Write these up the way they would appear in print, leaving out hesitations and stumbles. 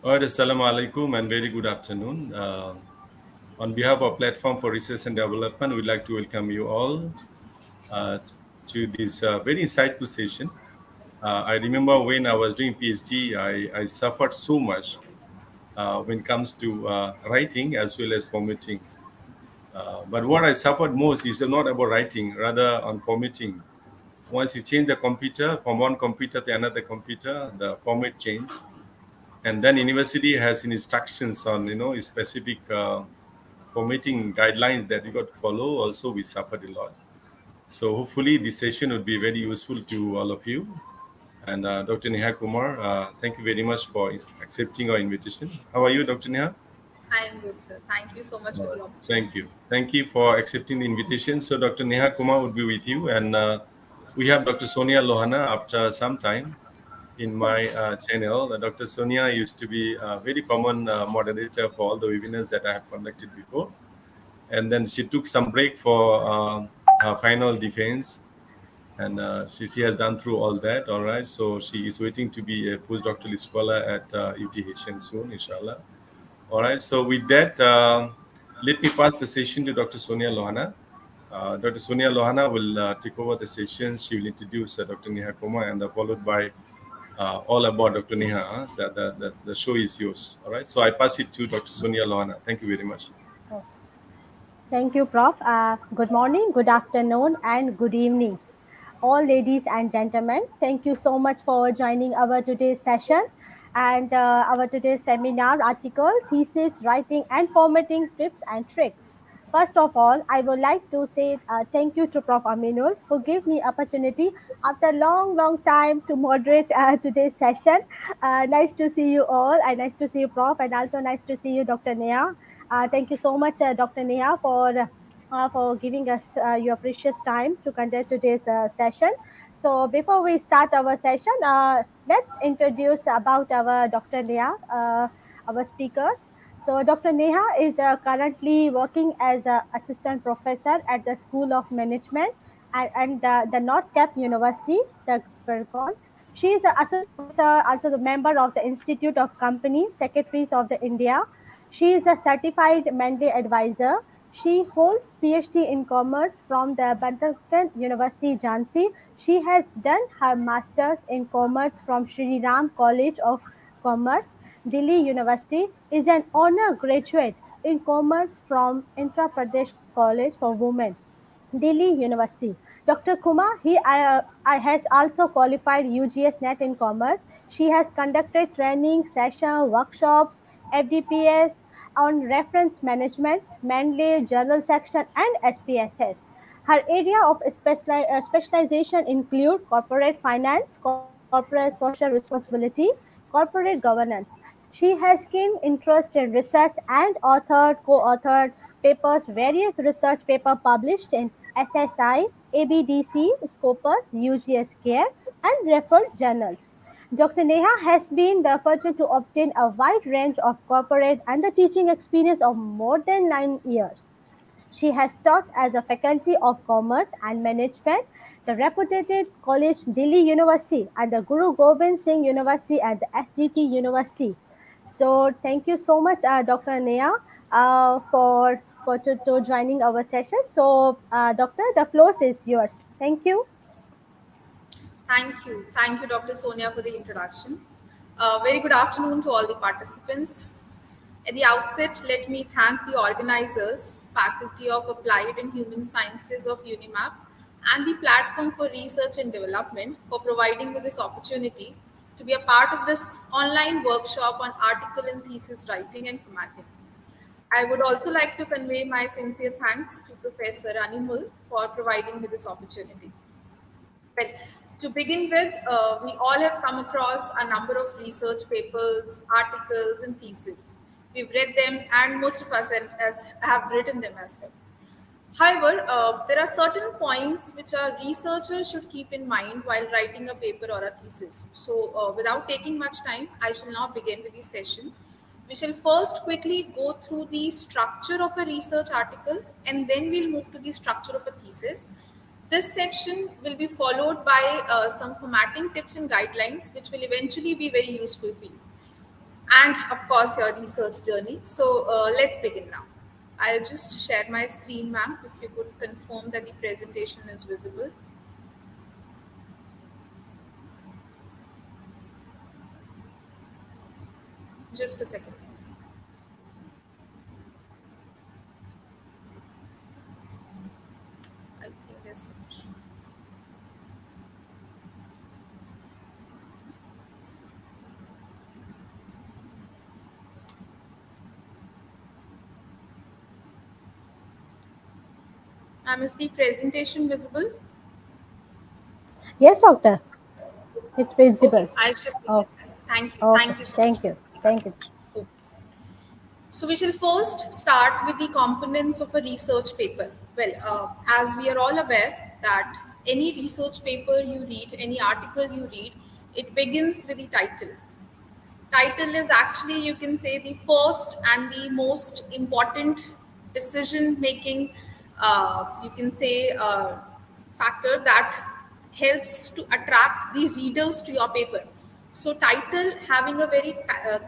All right, assalamu alaikum and very good afternoon. On behalf of Platform for Research and Development, we'd like to welcome you all to this very insightful session. I remember when I was doing PhD, I suffered so much when it comes to writing as well as formatting. But what I suffered most is not about writing, rather on formatting. Once you change the computer from one computer to another computer, the format changes. And then university has instructions on specific formatting guidelines that we got to follow. Also, we suffered a lot. So hopefully this session would be very useful to all of you. And Dr. Neha Kumar, thank you very much for accepting our invitation. How are you, Dr. Neha? I am good, sir. Thank you so much for All the right. opportunity. Thank you. Thank you for accepting the invitation. So Dr. Neha Kumar would be with you, and we have Dr. Sonia Lohana after some time in my channel. Dr. Sonia used to be a very common moderator for all the webinars that I have conducted before. And then she took some break for her final defense. And she has done through all that. All right. So she is waiting to be a postdoctoral scholar at UTH soon, inshallah. All right. So with that, let me pass the session to Dr. Sonia Lohana. Dr. Sonia Lohana will take over the session. She will introduce Dr. Neha Kumar and followed by all about Dr. Neha. The show is yours. All right. So I pass it to Dr. Sonia Lohana. Thank you very much. Oh, thank you, Prof. Good morning, good afternoon, and good evening. All ladies and gentlemen, thank you so much for joining our today's session and our today's seminar article, Thesis, Writing and Formatting Tips and Tricks. First of all, I would like to say thank you to Prof. Aminul who gave me opportunity after long time to moderate today's session. Nice to see you all and nice to see you, Prof. And also nice to see you, Dr. Neha. Thank you so much, Dr. Neha, for giving us your precious time to conduct today's session. So before we start our session, let's introduce about our Dr. Neha, our speakers. So Dr. Neha is currently working as an assistant professor at the School of Management and the North Cap University, the Gurgaon. She is an associate professor, also the member of the Institute of Company Secretaries of the India. She is a certified Mendeley advisor. She holds PhD in Commerce from the Bandarkhan University, Jhansi. She has done her Masters in Commerce from Shri Ram College of Commerce, Delhi University. Is an honor graduate in Commerce from Andhra Pradesh College for Women, Delhi University. Dr. Kumar, I has also qualified UGS NET in Commerce. She has conducted training session, workshops, FDPS on reference management, mainly journal section and SPSS. Her area of specialization include corporate finance, corporate social responsibility, corporate governance. She has keen interest in research and co-authored papers, various research paper published in SSI, ABDC, Scopus, UGS Care, and referred journals. Dr. Neha has been the fortunate to obtain a wide range of corporate and the teaching experience of more than 9 years. She has taught as a faculty of commerce and management, the reputed college Delhi University and the Guru Gobind Singh University and the SGT University. So thank you so much, Dr. Neha, to joining our session. So, Doctor, the floor is yours. Thank you. Thank you. Thank you, Dr. Sonia, for the introduction. Very good afternoon to all the participants. At the outset, let me thank the organizers, Faculty of Applied and Human Sciences of UNIMAP, and the Platform for Research and Development for providing me this opportunity to be a part of this online workshop on article and thesis writing and formatting. I would also like to convey my sincere thanks to Professor Animul for providing me this opportunity. Well, to begin with, we all have come across a number of research papers, articles, and theses. We've read them, and most of us have written them as well. However, there are certain points which our researchers should keep in mind while writing a paper or a thesis. So, without taking much time, I shall now begin with this session. We shall first quickly go through the structure of a research article and then we'll move to the structure of a thesis. This section will be followed by some formatting tips and guidelines, which will eventually be very useful for you. and of course your research journey. So let's begin now. I'll just share my screen, ma'am, if you could confirm that the presentation is visible. Just a second. I think there's some issue. Ma'am, is the presentation visible? Yes, doctor, it's Okay, visible. I shall begin Oh, then. Thank you. okay. Thank you so much Thank you. for the Thank you. confirmation. Okay. So we shall first start with the components of a research paper. Well, as we are all aware that any research paper you read, any article you read, it begins with the title. Title is actually, you can say, the first and the most important decision making, you can say, factor that helps to attract the readers to your paper. So title, having a very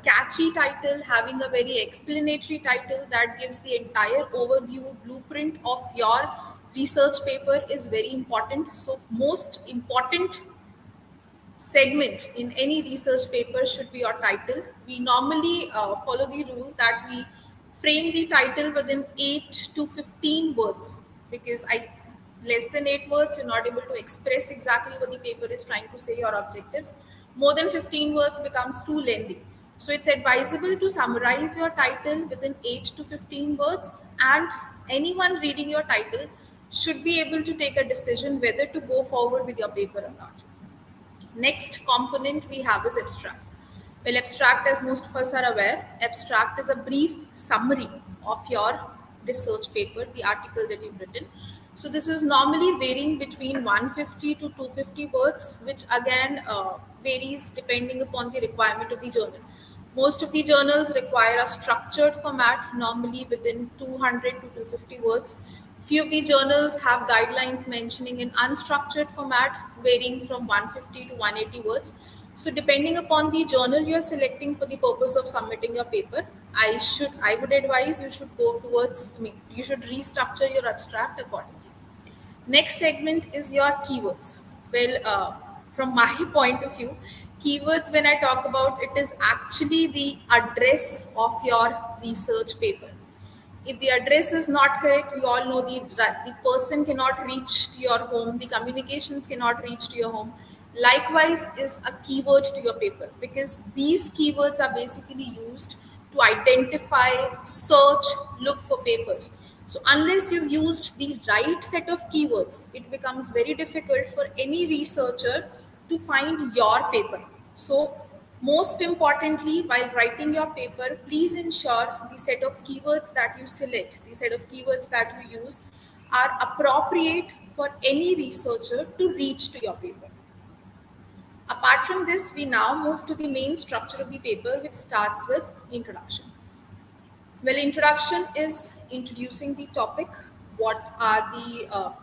catchy title, having a very explanatory title that gives the entire overview blueprint of your research paper is very important. So most important segment in any research paper should be your title. We normally follow the rule that we frame the title within 8 to 15 words, because I less than 8 words you're not able to express exactly what the paper is trying to say, your objectives. More than 15 words becomes too lengthy. So it's advisable to summarize your title within 8 to 15 words, and anyone reading your title should be able to take a decision whether to go forward with your paper or not. Next component we have is abstract. Well, abstract, as most of us are aware, abstract is a brief summary of your research paper, the article that you've written. So this is normally varying between 150 to 250 words, which again varies depending upon the requirement of the journal. Most of the journals require a structured format, normally within 200 to 250 words. Few of the journals have guidelines mentioning an unstructured format, varying from 150 to 180 words. So, depending upon the journal you are selecting for the purpose of submitting your paper, I would advise you should go towards. I mean, you should restructure your abstract accordingly. Next segment is your keywords. Well, from my point of view, keywords, when I talk about it, is actually the address of your research paper. If the address is not correct, we all know the person cannot reach to your home, the communications cannot reach to your home. Likewise is a keyword to your paper, because these keywords are basically used to identify, search, look for papers. So unless you've used the right set of keywords, it becomes very difficult for any researcher to find your paper. So most importantly, while writing your paper, please ensure the set of keywords that you select, the set of keywords that you use, are appropriate for any researcher to reach to your paper. Apart from this, we now move to the main structure of the paper, which starts with introduction. Well, introduction is introducing the topic. What are the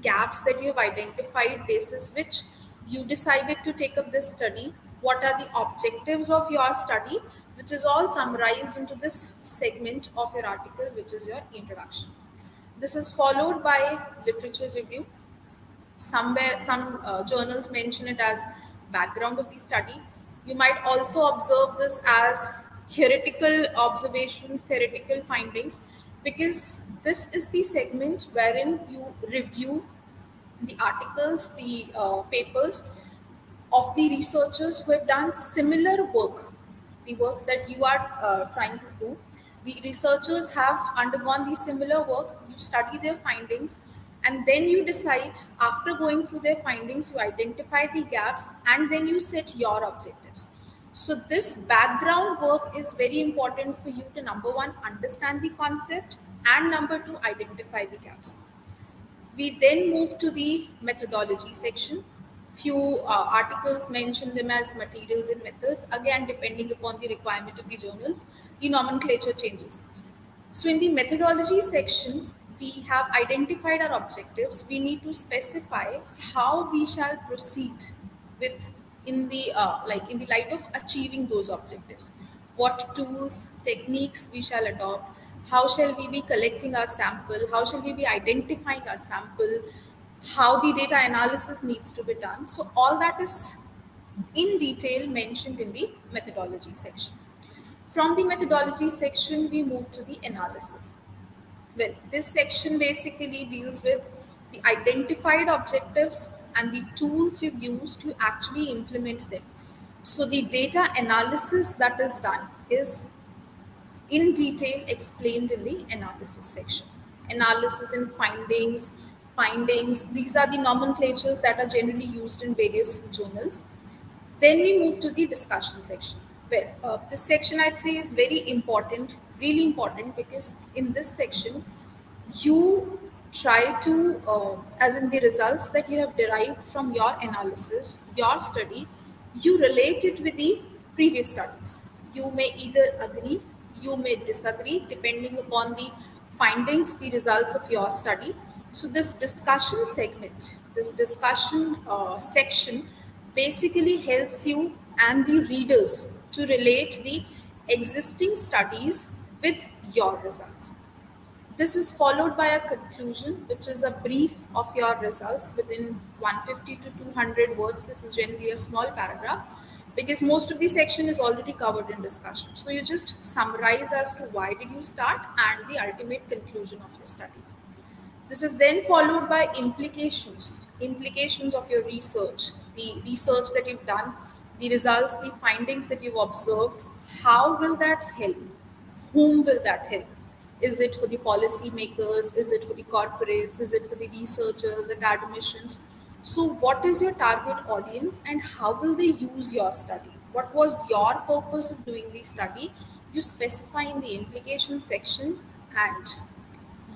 gaps that you have identified, basis which you decided to take up this study? What are the objectives of your study, which is all summarized into this segment of your article, which is your introduction. This is followed by literature review. Somewhere some journals mention it as background of the study. You might also observe this as theoretical observations, theoretical findings, because this is the segment wherein you review the articles, the papers of the researchers who have done similar work, the work that you are trying to do. The researchers have undergone the similar work, you study their findings, and then you decide, after going through their findings, you identify the gaps and then you set your objectives. So, this background work is very important for you to, number one, understand the concept, and number two, identify the gaps. We then move to the methodology section. Few articles mention them as materials and methods. Again, depending upon the requirement of the journals, the nomenclature changes. So, in the methodology section, we have identified our objectives. We need to specify how we shall proceed with, in the like in the light of achieving those objectives. what tools, techniques we shall adopt, how shall we be collecting our sample, how shall we be identifying our sample, how the data analysis needs to be done. So all that is in detail mentioned in the methodology section. From the methodology section, we move to the analysis. Well, this section basically deals with the identified objectives and the tools you've used to actually implement them. So the data analysis that is done is in detail explained in the analysis section. Analysis and findings, these are the nomenclatures that are generally used in various journals. Then we move to the discussion section. Well, this section I'd say is very important, really important, because in this section, you try to, as in the results that you have derived from your analysis, your study, you relate it with the previous studies. You may either agree, you may disagree, depending upon the findings, the results of your study. So, this discussion segment, this discussion section basically helps you and the readers to relate the existing studies with your results. This is followed by a conclusion, which is a brief of your results within 150 to 200 words. This is generally a small paragraph because most of the section is already covered in discussion. So you just summarize as to why did you start and the ultimate conclusion of your study. This is then followed by implications of your research, the research that you've done, the results, the findings that you've observed. How will that help? Whom will that help? Is it for the policymakers? Is it for the corporates? Is it for the researchers, academicians? So, what is your target audience and how will they use your study? What was your purpose of doing the study? You specify in the implication section, and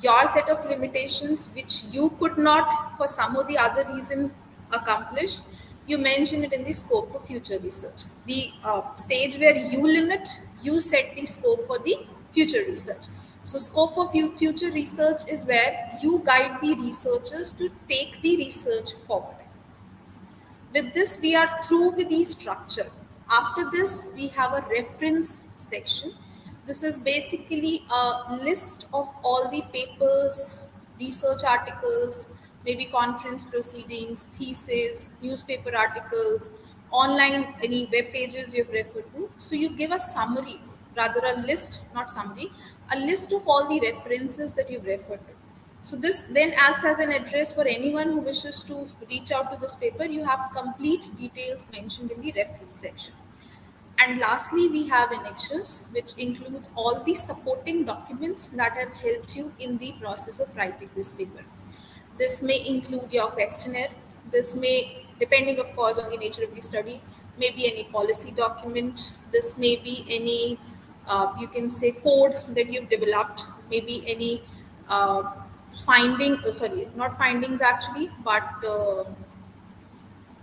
your set of limitations which you could not for some or the other reason accomplish, you mention it in the scope for future research. The stage where you limit, you set the scope for the future research. So scope for future research is where you guide the researchers to take the research forward. With this, we are through with the structure. After this, we have a reference section. This is basically a list of all the papers, research articles, maybe conference proceedings, theses, newspaper articles, online, any web pages you've referred to. So you give a summary, rather a list, not summary, a list of all the references that you've referred to. So this then acts as an address for anyone who wishes to reach out to this paper. You have complete details mentioned in the reference section. And lastly, we have annexures, which includes all the supporting documents that have helped you in the process of writing this paper. This may include your questionnaire. This may, depending of course on the nature of the study, maybe any policy document. This may be any, you can say, code that you've developed, maybe any sorry, not findings actually, but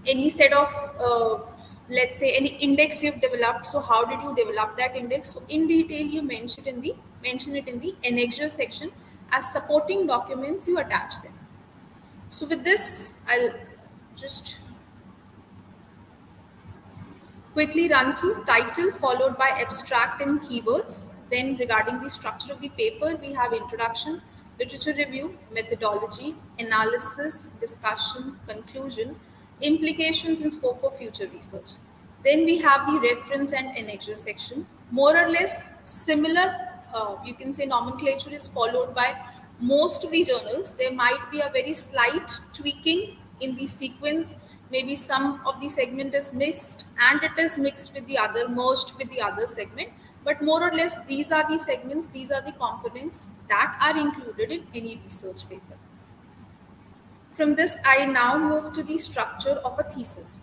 any set of, let's say, any index you've developed. So how did you develop that index? So in detail, you mention it in the annexure section. As supporting documents, you attach them. So with this, I'll just quickly run through title followed by abstract and keywords. Then regarding the structure of the paper, we have introduction, literature review, methodology, analysis, discussion, conclusion, implications and scope for future research. Then we have the reference and annexure section. More or less similar, you can say, nomenclature is followed by most of the journals. There might be a very slight tweaking in the sequence. Maybe some of the segment is missed and it is mixed with the other, merged with the other segment. But more or less, these are the segments, these are the components that are included in any research paper. From this, I now move to the structure of a thesis.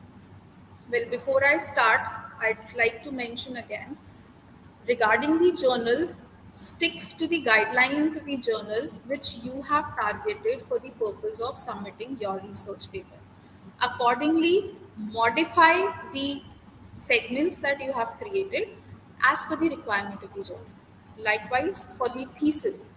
Well, before I start, I'd like to mention again, regarding the journal, stick to the guidelines of the journal which you have targeted for the purpose of submitting your research paper. Accordingly, modify the segments that you have created as per the requirement of the journal. Likewise, for the thesis,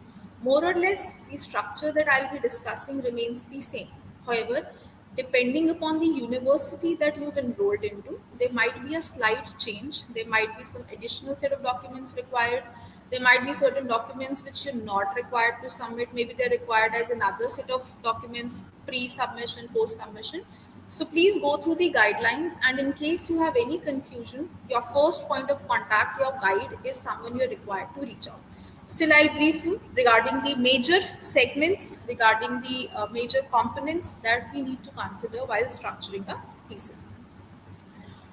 more or less the structure that I'll be discussing remains the same. However, Depending upon the university that you've enrolled into, there might be a slight change. There might be some additional set of documents required. There might be certain documents which you're not required to submit. Maybe they're required as another set of documents pre-submission, post-submission. So please go through the guidelines, and in case you have any confusion, your first point of contact, your guide, is someone you're required to reach out. Still, I'll brief you regarding the major segments, regarding the major components that we need to consider while structuring a thesis.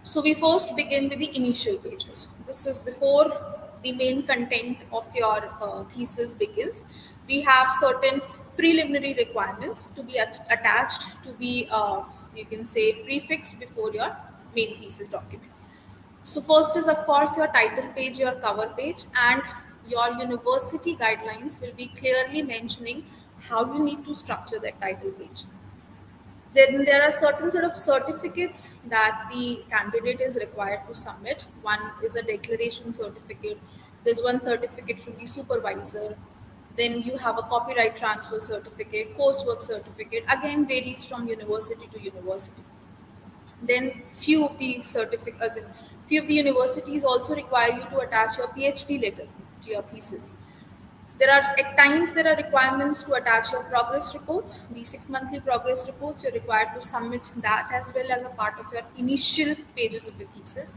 So we first begin with the initial pages. This is before the main content of your thesis begins. We have certain preliminary requirements to be attached, to be, you can say, prefixed before your main thesis document. So first is of course your title page, your cover page, and your university guidelines will be clearly mentioning how you need to structure that title page. Then there are certain sort of certificates that the candidate is required to submit. One is a declaration certificate. There's one certificate from the supervisor. Then you have a copyright transfer certificate, coursework certificate. Again, varies from university to university. Then few of the universities also require you to attach your PhD letter to your thesis. There are requirements to attach your progress reports, the 6 monthly progress reports. You're required to submit that as well as a part of your initial pages of your thesis.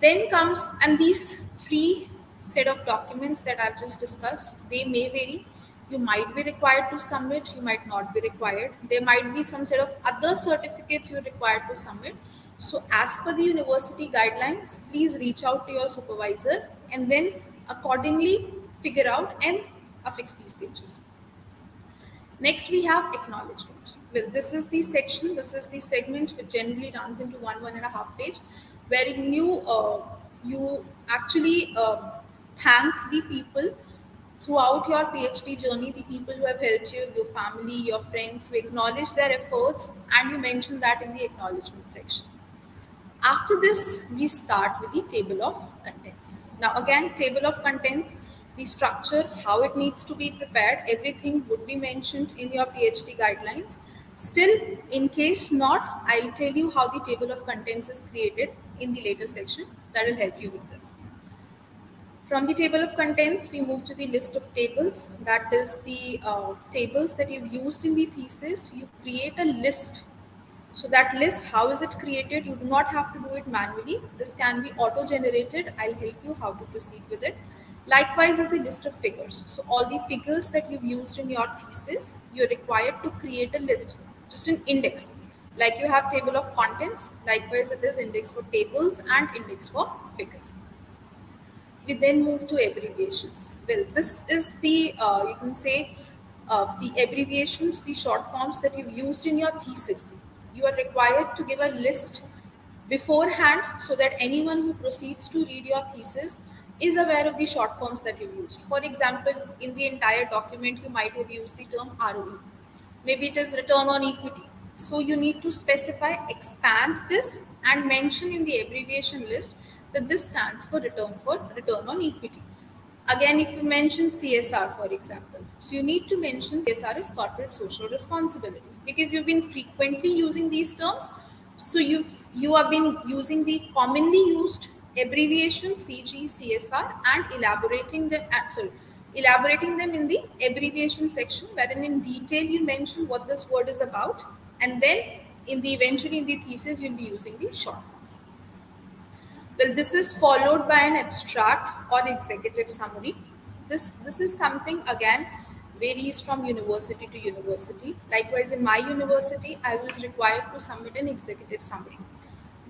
Then comes, and these three set of documents that I've just discussed, they may vary. You might be required to submit, you might not be required. There might be some set of other certificates you're required to submit. So as per the university guidelines, please reach out to your supervisor and then accordingly figure out and affix these pages. Next, we have acknowledgement. Well, this is the segment which generally runs into 1.5 page, wherein you actually thank the people throughout your PhD journey, the people who have helped you, your family, your friends, who acknowledge their efforts, and you mention that in the acknowledgement section. After this, we start with the table of contents. Now again, table of contents, the structure, how it needs to be prepared, everything would be mentioned in your PhD guidelines. Still, in case not, I'll tell you how the table of contents is created in the later section. That will help you with this. From the table of contents, we move to the list of tables. That is the tables that you've used in the thesis. You create a list. So that list, how is it created? You do not have to do it manually. This can be auto-generated. I'll help you how to proceed with it. Likewise is the list of figures. So all the figures that you've used in your thesis, you're required to create a list, just an index. Like you have table of contents, likewise it is index for tables and index for figures. We then move to abbreviations. Well, this is the, you can say, the abbreviations, the short forms that you've used in your thesis. You are required to give a list beforehand so that anyone who proceeds to read your thesis is aware of the short forms that you've used. For example, in the entire document, you might have used the term ROE. Maybe it is return on equity. So you need to specify, expand this, and mention in the abbreviation list that this stands for return on equity. Again, if you mention CSR, for example, so you need to mention CSR is corporate social responsibility, because you've been frequently using these terms. So you have been using the commonly used abbreviation CG, CSR, and elaborating them in the abbreviation section, wherein in detail you mention what this word is about, and then eventually in the thesis you'll be using the short forms. Well, this is followed by an abstract or executive summary. This is something, again, varies from university to university. Likewise, in my university, I was required to submit an executive summary.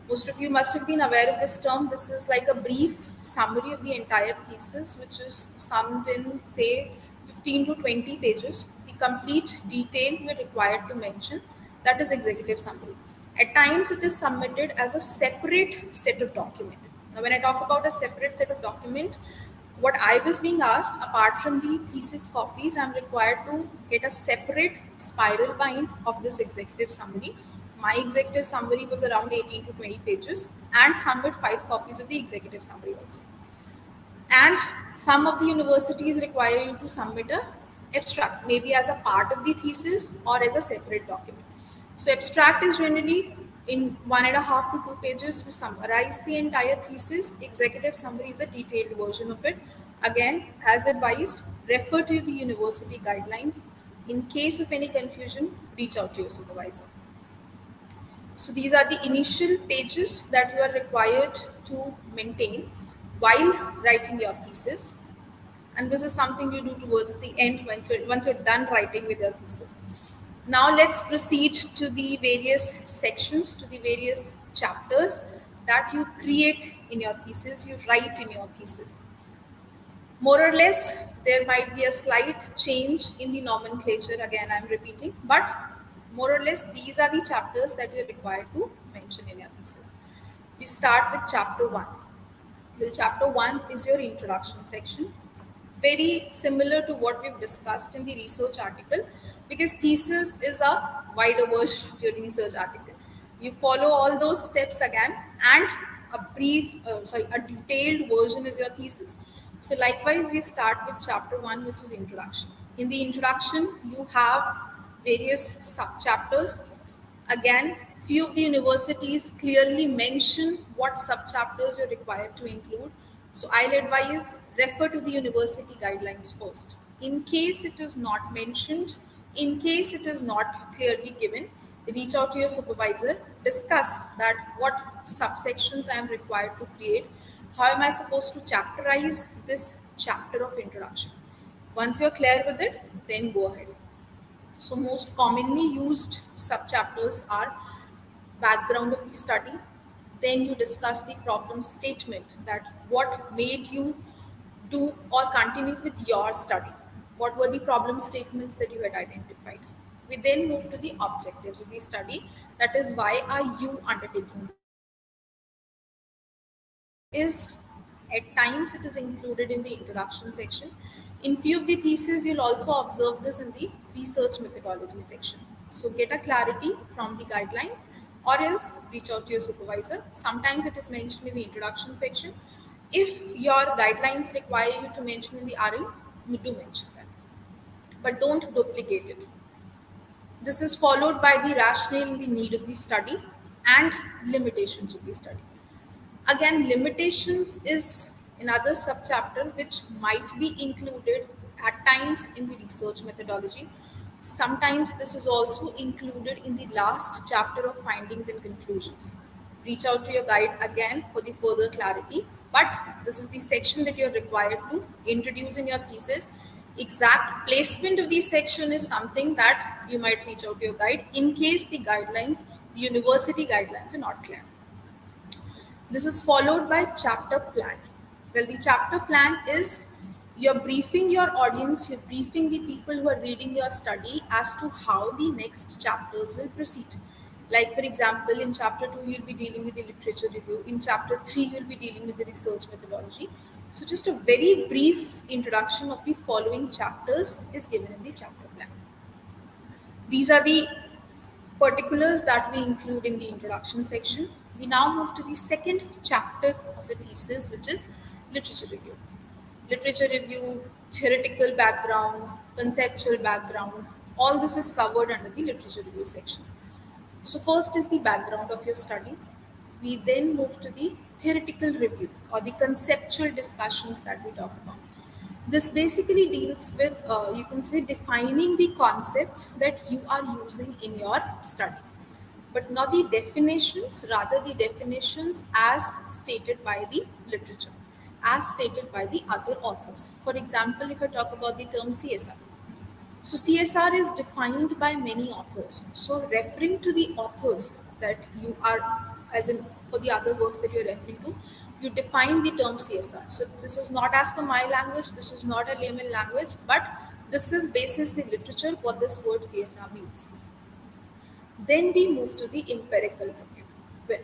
Most of you must have been aware of this term. This is like a brief summary of the entire thesis, which is summed in, say, 15 to 20 pages. The complete detail we're required to mention, that is executive summary. At times, it is submitted as a separate set of document. Now, when I talk about a separate set of document, what I was being asked, apart from the thesis copies, I'm required to get a separate spiral bind of this executive summary. My executive summary was around 18 to 20 pages, and submit 5 copies of the executive summary also. And some of the universities require you to submit a abstract, maybe as a part of the thesis or as a separate document. So abstract is generally in 1.5 to 2 pages to summarize the entire thesis. Executive summary is a detailed version of it. Again, as advised, refer to the university guidelines. In case of any confusion, reach out to your supervisor. So these are the initial pages that you are required to maintain while writing your thesis. And this is something you do towards the end once you're done writing with your thesis. Now let's proceed to the various sections, to the various chapters that you create in your thesis, you write in your thesis. More or less, there might be a slight change in the nomenclature, again I'm repeating, but more or less these are the chapters that you're required to mention in your thesis. We start with chapter 1. Well, chapter 1 is your introduction section, very similar to what we've discussed in the research article, because thesis is a wider version of your research article. You follow all those steps again, and a detailed version is your thesis. So likewise, we start with chapter 1, which is introduction. In the introduction, you have various sub chapters. Again, few of the universities clearly mention what sub-chapters you're required to include. So I'll advise refer to the university guidelines first. In case it is not mentioned, in case it is not clearly given, reach out to your supervisor, discuss that what subsections I am required to create, how am I supposed to chapterize this chapter of introduction. Once you're clear with it, then go ahead. So most commonly used subchapters are background of the study. Then you discuss the problem statement, that what made you do or continue with your study. What were the problem statements that you had identified? We then move to the objectives of the study. That is, why are you undertaking this study? Is at times it is included in the introduction section. In few of the theses, you'll also observe this in the research methodology section. So get a clarity from the guidelines, or else reach out to your supervisor. Sometimes it is mentioned in the introduction section. If your guidelines require you to mention in the RM, you do mention that, but don't duplicate it. This is followed by the rationale and the need of the study and limitations of the study. Again, limitations is another subchapter which might be included at times in the research methodology. Sometimes this is also included in the last chapter of findings and conclusions. Reach out to your guide again for the further clarity, but this is the section that you're required to introduce in your thesis. Exact placement of the section is something that you might reach out to your guide in case the guidelines, the university guidelines, are not clear. This is followed by chapter plan. Well, the chapter plan is you're briefing your audience, you're briefing the people who are reading your study as to how the next chapters will proceed. Like, for example, in chapter 2, you'll be dealing with the literature review. In chapter 3, you'll be dealing with the research methodology. So just a very brief introduction of the following chapters is given in the chapter plan. These are the particulars that we include in the introduction section. We now move to the second chapter of the thesis, which is literature review. Literature review, theoretical background, conceptual background, all this is covered under the literature review section. So first is the background of your study. We then move to the theoretical review or the conceptual discussions that we talk about. This basically deals with, you can say, defining the concepts that you are using in your study, but not the definitions, rather the definitions as stated by the literature, as stated by the other authors. For example, if I talk about the term CSR, so CSR is defined by many authors. So referring to the authors that you are, as in for the other works that you're referring to, you define the term CSR. So this is not as per my language, this is not a layman language, but this is basis the literature what this word CSR means. Then we move to the empirical review. Well,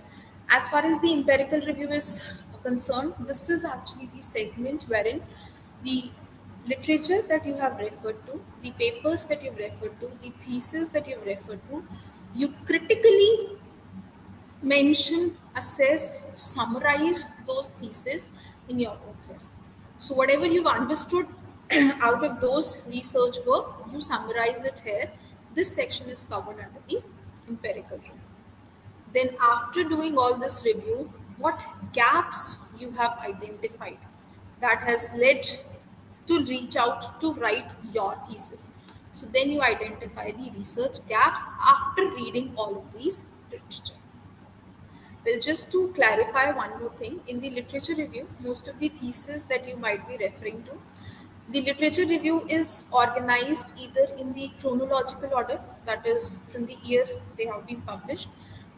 as far as the empirical review is concerned, this is actually the segment wherein the literature that you have referred to, the papers that you've referred to, the thesis that you've referred to, you critically mention, assess, summarize those theses in your own set. So whatever you've understood out of those research work, you summarize it here. This section is covered under the empirical review. Then after doing all this review, what gaps you have identified that has led to reach out to write your thesis. So then you identify the research gaps after reading all of these literature. Well, just to clarify one more thing, in the literature review, most of the theses that you might be referring to, the literature review is organized either in the chronological order, that is from the year they have been published,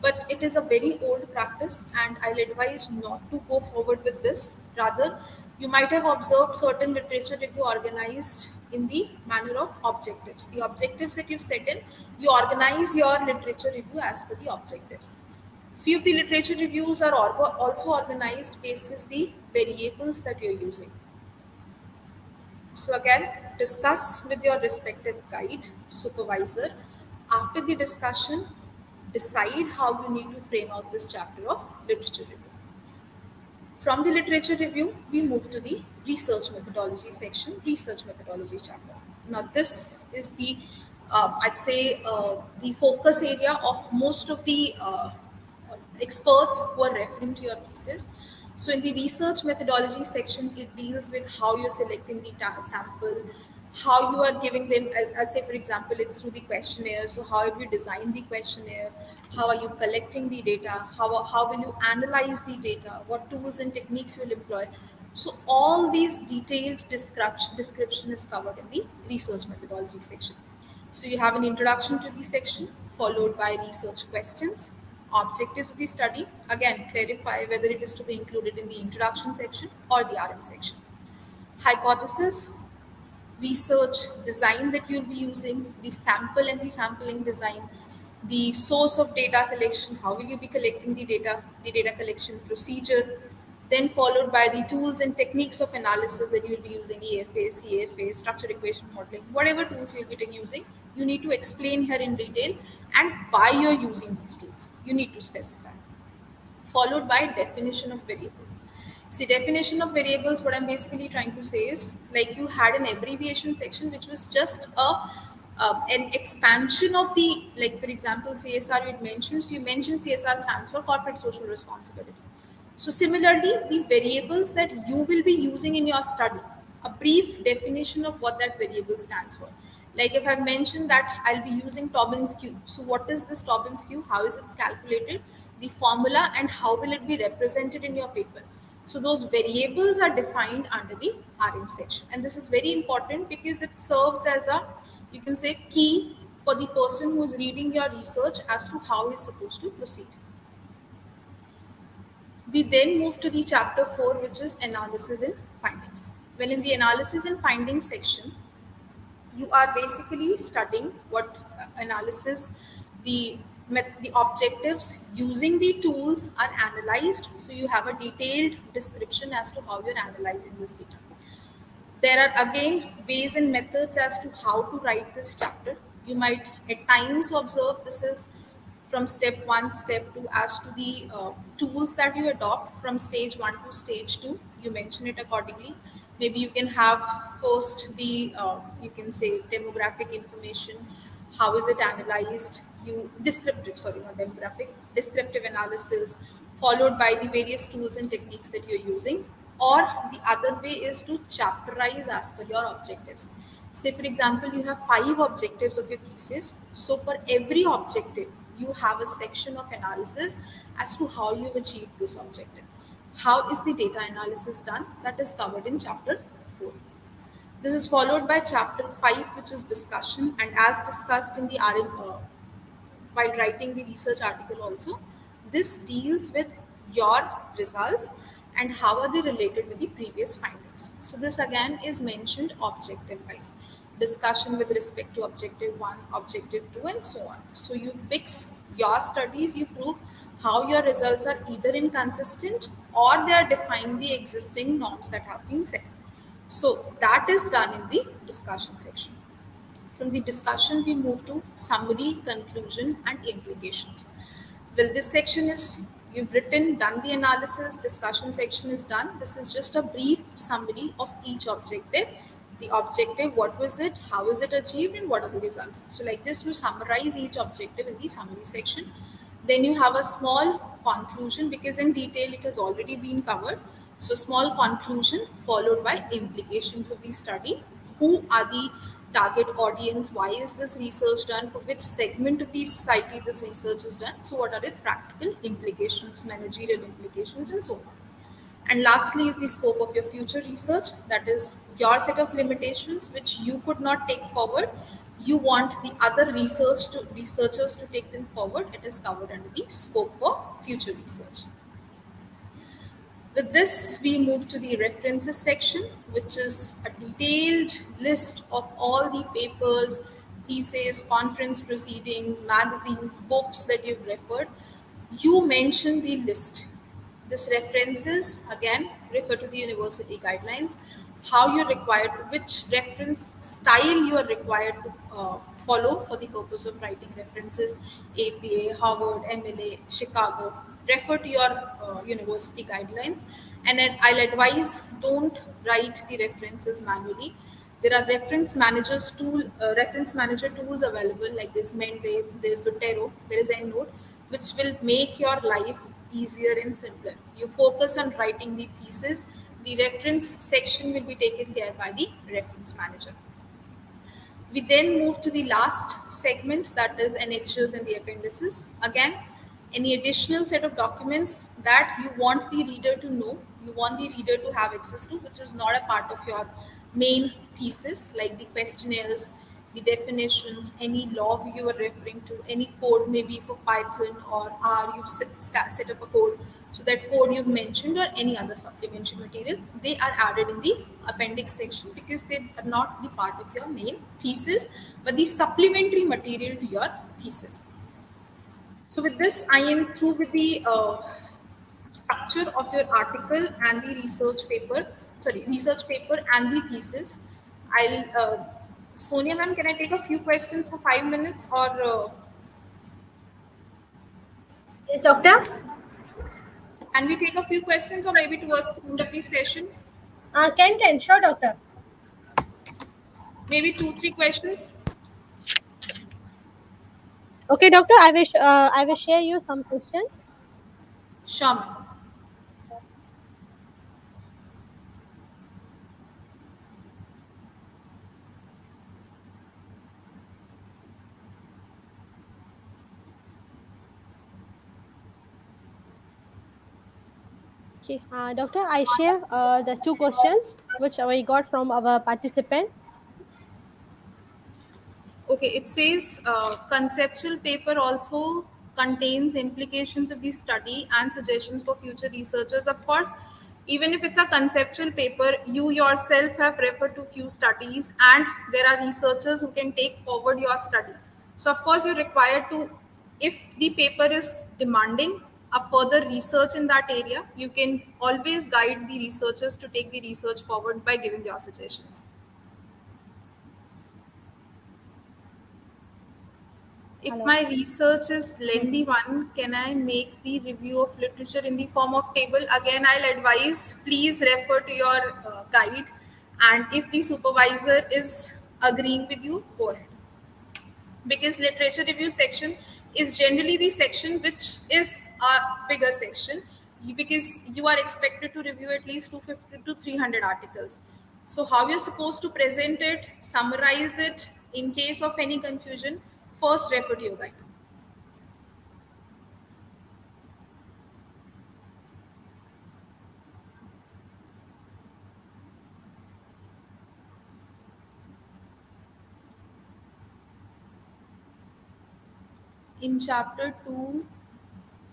but it is a very old practice and I'll advise not to go forward with this. Rather, you might have observed certain literature review organized in the manner of objectives. The objectives that you've set in, you organize your literature review as per the objectives. Few of the literature reviews are also organized basis the variables that you're using. So again, discuss with your respective guide, supervisor. After the discussion, decide how you need to frame out this chapter of literature review. From the literature review, we move to the research methodology section, research methodology chapter. Now, this is the, I'd say, the focus area of most of the experts who are referring to your thesis. So, in the research methodology section, it deals with how you're selecting the sample, how you are giving them, as say, for example, it's through the questionnaire. So, how have you designed the questionnaire? How are you collecting the data? How will you analyze the data? What tools and techniques you will employ? So, all these detailed description is covered in the research methodology section. So, you have an introduction to the section, followed by research questions, objectives of the study. Again, clarify whether it is to be included in the introduction section or the RM section. Hypothesis, research design that you'll be using, the sample and the sampling design, the source of data collection, how will you be collecting the data collection procedure, then followed by the tools and techniques of analysis that you'll be using, EFA, CFA, structure equation modeling, whatever tools you'll be using, you need to explain here in detail and why you're using these tools. You need to specify. Followed by definition of variables. See, definition of variables, what I'm basically trying to say is, like you had an abbreviation section, which was just an expansion of the, like for example, CSR you mentioned. So you mentioned CSR stands for corporate social responsibility. So similarly, the variables that you will be using in your study, a brief definition of what that variable stands for. Like if I've mentioned that I'll be using Tobin's Q. So what is this Tobin's Q? How is it calculated? The formula and how will it be represented in your paper? So those variables are defined under the RM section. And this is very important because it serves as a, you can say, key for the person who is reading your research as to how he's supposed to proceed. We then move to the chapter 4, which is analysis and findings. Well, in the analysis and findings section, you are basically studying what analysis, the objectives using the tools are analyzed. So you have a detailed description as to how you're analyzing this data. There are again ways and methods as to how to write this chapter. You might at times observe this is from step 1, step 2 as to the tools that you adopt from stage 1 to stage 2. You mention it accordingly. Maybe you can have first the, you can say demographic information. How is it analyzed? Not demographic, descriptive analysis, followed by the various tools and techniques that you're using. Or the other way is to chapterize as per your objectives. Say, for example, you have 5 objectives of your thesis. So for every objective, you have a section of analysis as to how you've achieved this objective. How is the data analysis done? That is covered in chapter 4. This is followed by chapter 5, which is discussion. And as discussed in the RM, while writing the research article also, this deals with your results and how are they related with the previous findings. So this again is mentioned objective wise. Discussion with respect to objective 1, objective 2 and so on. So you mix your studies, you prove how your results are either inconsistent or they are defying the existing norms that have been set. So that is done in the discussion section. From the discussion, we move to summary, conclusion, and implications. Well, this section is, you've written, done the analysis, discussion section is done. This is just a brief summary of each objective. the objective, what was it, how is it achieved, and what are the results. So like this, you summarize each objective in the summary section. Then you have a small conclusion, because in detail it has already been covered. So small conclusion followed by implications of the study. Who are the target audience? Why is this research done? For which segment of the society this research is done? So what are its practical implications, managerial implications, and so on. And lastly is the scope of your future research. That is your set of limitations which you could not take forward. You want the other researchers to take them forward. It is covered under the scope for future research. With this, we move to the references section, which is a detailed list of all the papers, theses, conference proceedings, magazines, books that you've referred. You mention the list. This references again refer to the university guidelines, how you're required, which reference style you are required to follow for the purpose of writing references. APA, Harvard, MLA, Chicago. Refer to your university guidelines, and then I'll advise don't write the references manually. There are reference manager tools available, like this Mendeley, there's Zotero, there is EndNote, which will make your life easier and simpler. You focus on writing the thesis. The reference section will be taken care by the reference manager. We then move to the last segment, that is annexures and the appendices. Again, any additional set of documents that you want the reader to know, you want the reader to have access to, which is not a part of your main thesis, like the questionnaires, the definitions, any law you are referring to, any code maybe for Python or R, you've set up a code. So that code you've mentioned or any other supplementary material, they are added in the appendix section, because they are not the part of your main thesis, but the supplementary material to your thesis. So with this, I am through with the structure of your article and the research paper and the thesis. Sonia ma'am, can I take a few questions for 5 minutes, or Yes, doctor. can we take a few questions, or maybe towards the end of the session? Can, sure, doctor. Maybe two, three questions? Okay, doctor, I will share you some questions. Sure, ma'am. Okay, doctor, I share the two questions which we got from our participant. Okay, it says conceptual paper also contains implications of the study and suggestions for future researchers. Of course, even if it's a conceptual paper, you yourself have referred to few studies, and there are researchers who can take forward your study. So, of course, you're required to, if the paper is demanding a further research in that area, you can always guide the researchers to take the research forward by giving your suggestions. If Hello. my research is lengthy one, can I make the review of literature in the form of table? Again, I'll advise please refer to your guide, and if the supervisor is agreeing with you, go ahead. Because literature review section is generally the section which is a bigger section, because you are expected to review at least 250 to 300 articles. So how you're supposed to present it, summarize it, in case of any confusion, first refer to your guide. In chapter 2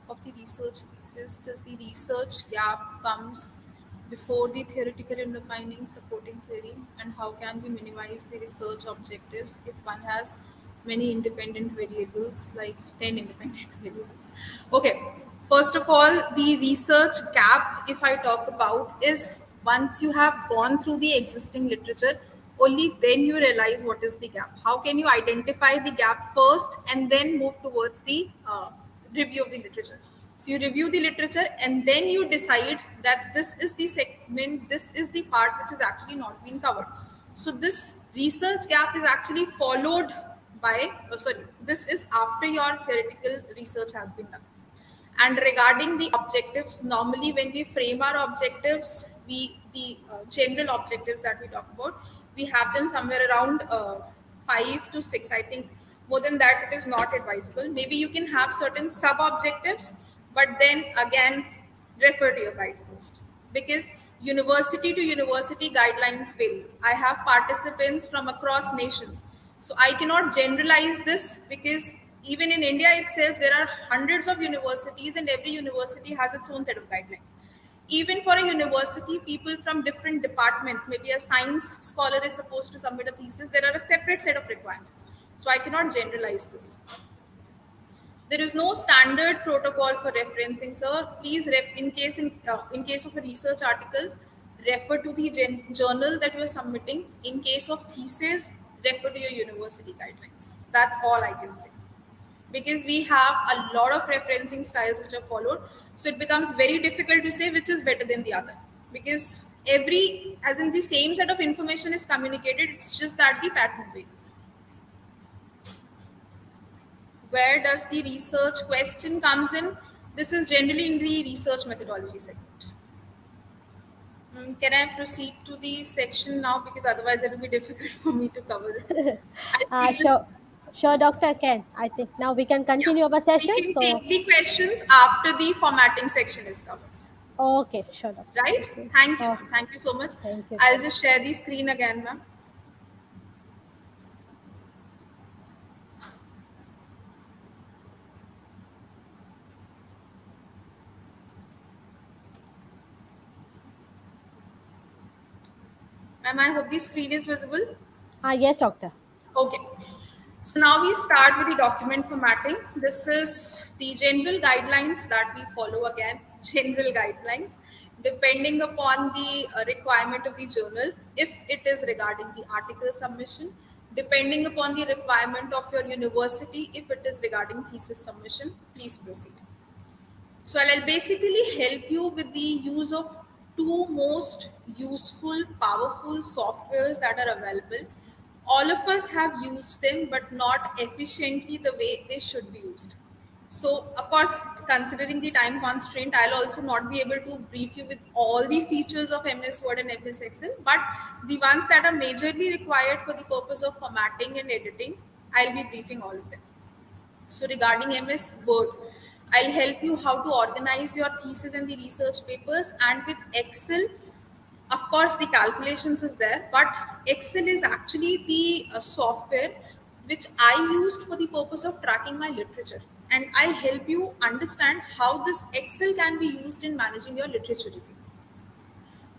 of the research thesis, does the research gap comes before the theoretical underpinning supporting theory, and how can we minimize the research objectives if one has many independent variables, like 10 independent variables? Okay, first of all, the research gap, if I talk about, is once you have gone through the existing literature, only then you realize what is the gap. How can you identify the gap first and then move towards the review of the literature? So you review the literature and then you decide that this is the segment, this is the part which is actually not being covered. So this research gap is actually followed by, oh, sorry, this is after your theoretical research has been done. And regarding the objectives, normally when we frame our objectives, we the general objectives that we talk about, we have them somewhere around 5 to 6. I think more than that it is not advisable. Maybe you can have certain sub objectives, but then again refer to your guide first, because university to university guidelines vary. I have participants from across nations, so I cannot generalize this, because even in India itself there are hundreds of universities and every university has its own set of guidelines. Even for a university, people from different departments, maybe a science scholar is supposed to submit a thesis, there are a separate set of requirements, so I cannot generalize this. There is no standard protocol for referencing, sir. Please, in case of a research article, refer to the journal that you are submitting. In case of thesis, refer to your university guidelines. That's all I can say. Because we have a lot of referencing styles which are followed, so it becomes very difficult to say which is better than the other. Because every, as in the same set of information is communicated, it's just that the pattern varies. Where does the research question comes in? This is generally in the research methodology segment. Can I proceed to the section now, because otherwise it will be difficult for me to cover it. I feel Sure, sure, Doctor Ken. I think now we can yeah, continue our we session. can So, take the questions after the formatting section is covered. okay, sure, Doctor. Right? Thank you. Thank you, Oh, ma'am. Thank you so much. thank you so I'll much. just share the screen again, ma'am. Ma'am, I hope the screen is visible. Yes, Doctor. Okay. So now we start with the document formatting. This is the general guidelines that we follow again, general guidelines, depending upon the requirement of the journal, if it is regarding the article submission, depending upon the requirement of your university, if it is regarding thesis submission, please proceed. So I'll basically help you with the use of two most useful, powerful softwares that are available. All of us have used them, but not efficiently the way they should be used. So, of course, considering the time constraint, I'll also not be able to brief you with all the features of MS Word and MS Excel, but the ones that are majorly required for the purpose of formatting and editing, I'll be briefing all of them. So regarding MS Word, I'll help you how to organize your thesis and the research papers. And with Excel, of course, the calculations is there, but Excel is actually the software which I used for the purpose of tracking my literature. And I'll help you understand how this Excel can be used in managing your literature review.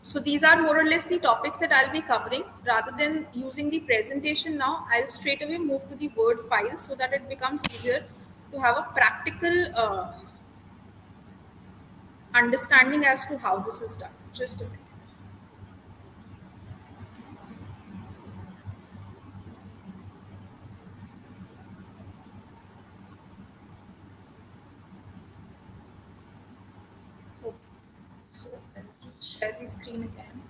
So these are more or less the topics that I'll be covering. Rather than using the presentation now, I'll straight away move to the Word file so that it becomes easier to have a practical understanding as to how this is done. Just a second. Okay. So I'll just share the screen again.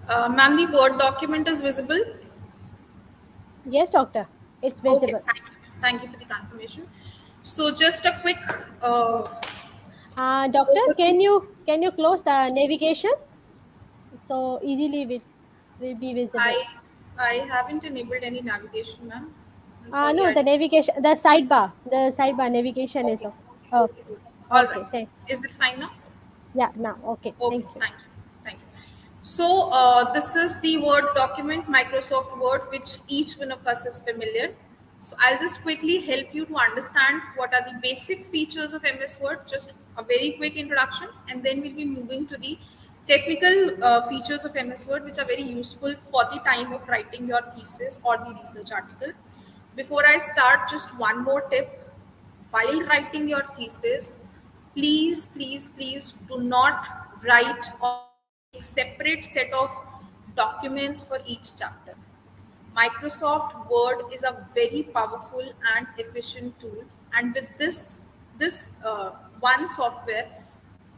Ma'am, the Word document is visible. Yes, Doctor. It's Okay, visible. thank you. Thank you for the confirmation. So just a quick Doctor, overview. can you close the navigation so easily will be visible? I I haven't enabled any navigation, ma'am. I'm sorry. No, I the navigation, the sidebar navigation is okay, okay. okay, Okay, okay, okay. All right. okay. Thank. Is it fine now? Yeah, now okay. Okay, Thank you. thank you. Thank you. So, this is the Word document, Microsoft Word, which each one of us is familiar. So, I'll just quickly help you to understand what are the basic features of MS Word, just a very quick introduction, and then we'll be moving to the technical features of MS Word, which are very useful for the time of writing your thesis or the research article. Before I start, just one more tip. While writing your thesis, please do not write or make separate set of documents for each chapter. Microsoft Word is a very powerful and efficient tool, And with this one software,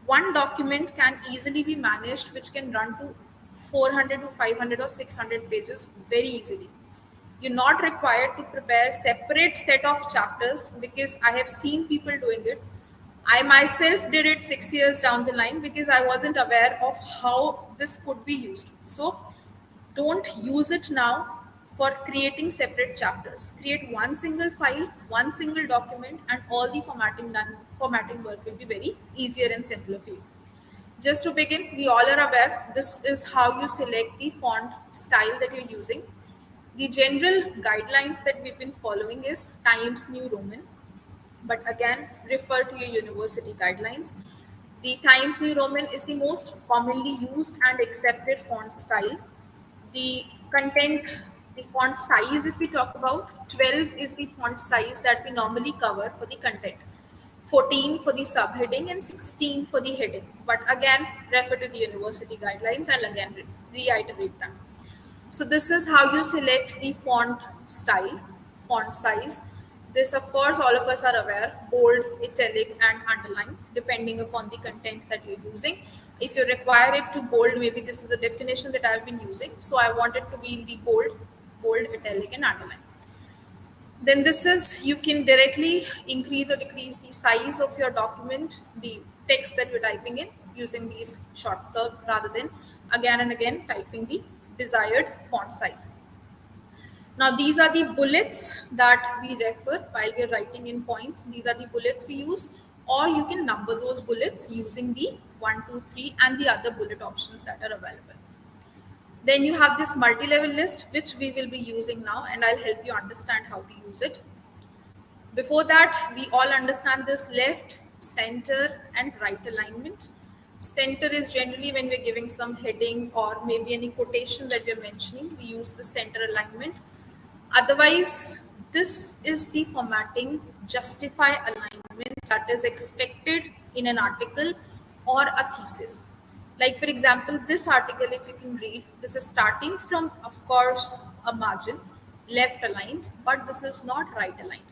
one document can easily be managed, which can run to 400 to 500 or 600 pages very easily. You're not required to prepare separate set of chapters, because I have seen people doing it. I myself did it 6 years down the line because I wasn't aware of how this could be used. So don't use it now for creating separate chapters. Create one single file, one single document, and all the formatting work will be very easier and simpler for you. Just to begin, we all are aware this is how you select the font style that you're using. The general guidelines that we've been following is Times New Roman, but again, refer to your university guidelines. The Times New Roman is the most commonly used and accepted font style. The content, the font size, if we talk about, 12 is the font size that we normally cover for the content, 14 for the subheading, and 16 for the heading. But again, refer to the university guidelines and again reiterate them. So this is how you select the font style, font size. This, of course, all of us are aware, bold, italic, and underline, depending upon the content that you're using. If you require it to bold, maybe this is a definition that I've been using. So I want it to be in the bold, italic, and underline. Then this is, you can directly increase or decrease the size of your document, the text that you're typing in, using these shortcuts rather than again and again typing the desired font size. Now these are the bullets that we refer while we're writing in points. These are the bullets we use, or you can number those bullets using the 1, 2, 3 and the other bullet options that are available. Then you have this multi-level list, which we will be using now, and I'll help you understand how to use it. Before that, we all understand this left, center, and right alignment. Center is generally when we're giving some heading or maybe any quotation that we're mentioning, we use the center alignment. Otherwise, this is the formatting justify alignment that is expected in an article or a thesis. Like, for example, this article, if you can read, this is starting from, of course, a margin, left aligned, but this is not right aligned.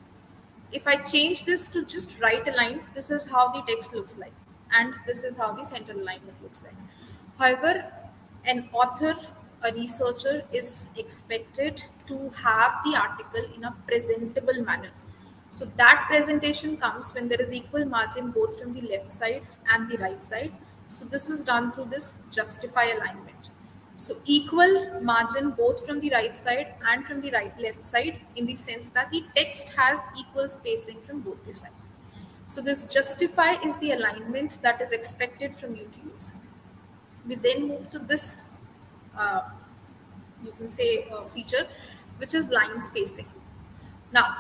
If I change this to just right aligned, this is how the text looks like, and this is how the center alignment looks like. However, an author, a researcher is expected to have the article in a presentable manner. So that presentation comes when there is equal margin both from the left side and the right side. So this is done through this justify alignment. So equal margin both from the right side and from the left side, in the sense that the text has equal spacing from both the sides. So this justify is the alignment that is expected from you to use. We then move to this, you can say, feature, which is line spacing. Now,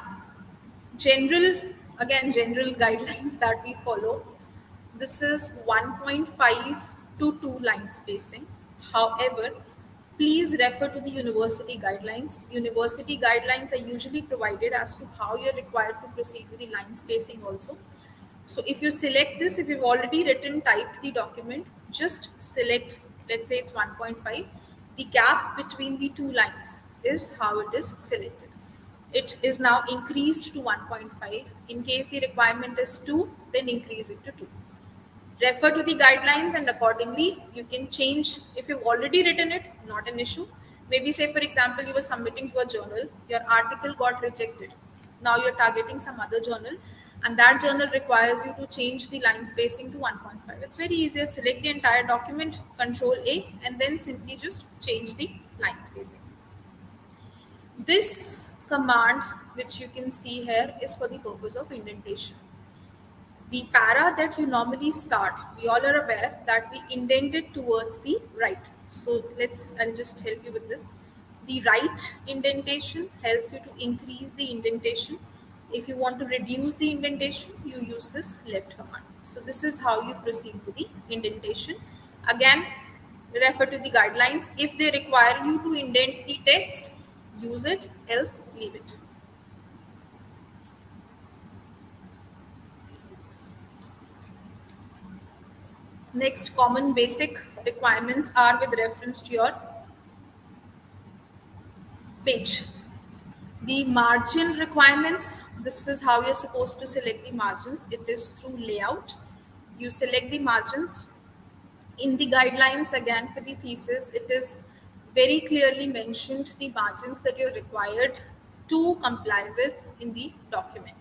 general guidelines that we follow, this is 1.5 to 2 line spacing. However, please refer to the university guidelines. University guidelines are usually provided as to how you're required to proceed with the line spacing also. So if you select this, if you've already typed the document, just select, let's say it's 1.5. The gap between the two lines is how it is selected. It is now increased to 1.5. In case the requirement is 2, then increase it to 2. Refer to the guidelines, and accordingly you can change. If you've already written it, not an issue. Maybe, say for example, you were submitting to a journal, your article got rejected. Now you're targeting some other journal, and that journal requires you to change the line spacing to 1.5. It's very easy. Select the entire document, Control A, and then simply just change the line spacing. This command, which you can see here, is for the purpose of indentation. The para that you normally start, we all are aware that we indent it towards the right. So I'll just help you with this. The right indentation helps you to increase the indentation. If you want to reduce the indentation, you use this left command. So this is how you proceed with the indentation. Again, refer to the guidelines. If they require you to indent the text, use it, else leave it. Next, common basic requirements are with reference to your page. The margin requirements, This is how you're supposed to select the margins. It is through layout. You select the margins. In the guidelines, again, for the thesis, it is very clearly mentioned the margins that you're required to comply with in the document.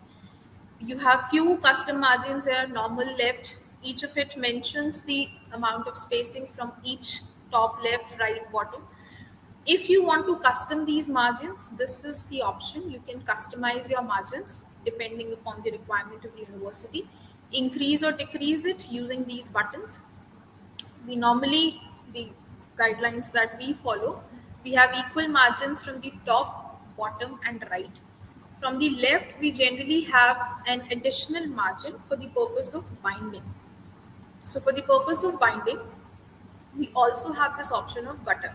You have few custom margins here, normal, left. Each of it mentions the amount of spacing from each top, left, right, bottom. If you want to custom these margins, this is the option. You can customize your margins depending upon the requirement of the university. Increase or decrease it using these buttons. We normally, the guidelines that we follow, we have equal margins from the top, bottom, and right. From the left, we generally have an additional margin for the purpose of binding. So for the purpose of binding, we also have this option of gutter.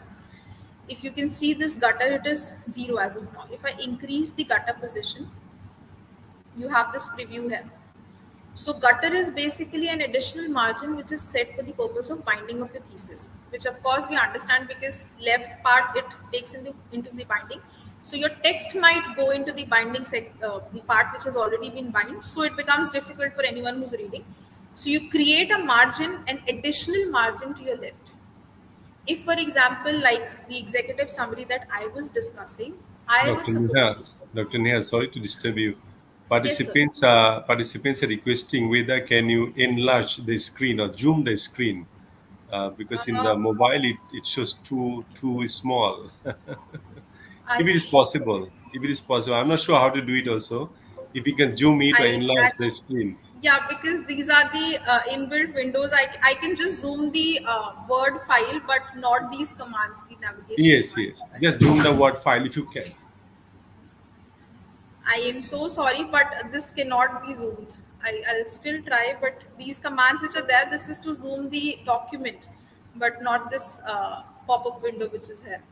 If you can see this gutter, it is 0 as of now. If I increase the gutter position, you have this preview here. So gutter is basically an additional margin which is set for the purpose of binding of your thesis, which of course we understand because left part it takes into the binding. So your text might go into the binding the part which has already been bind. So it becomes difficult for anyone who's reading. So you create a margin, an additional margin to your left. If, for example, like the executive summary that I was discussing, I was Dr. supposed Neha, to. Dr. Neha, sorry to disturb you. Yes, sir. Participants are requesting whether can you enlarge the screen or zoom the screen because in the Uh, mobile it shows too small. I If it is possible, I'm not sure how to do it. Also, if you can zoom it or I enlarge the actually, screen. yeah, because these are the inbuilt windows. I can just zoom the Word file, but not these commands, the navigation Yes, commands. yes. Just zoom the Word file if you can. I am so sorry, but this cannot be zoomed. I'll still try, but these commands which are there, this is to zoom the document, but not this pop-up window which is here.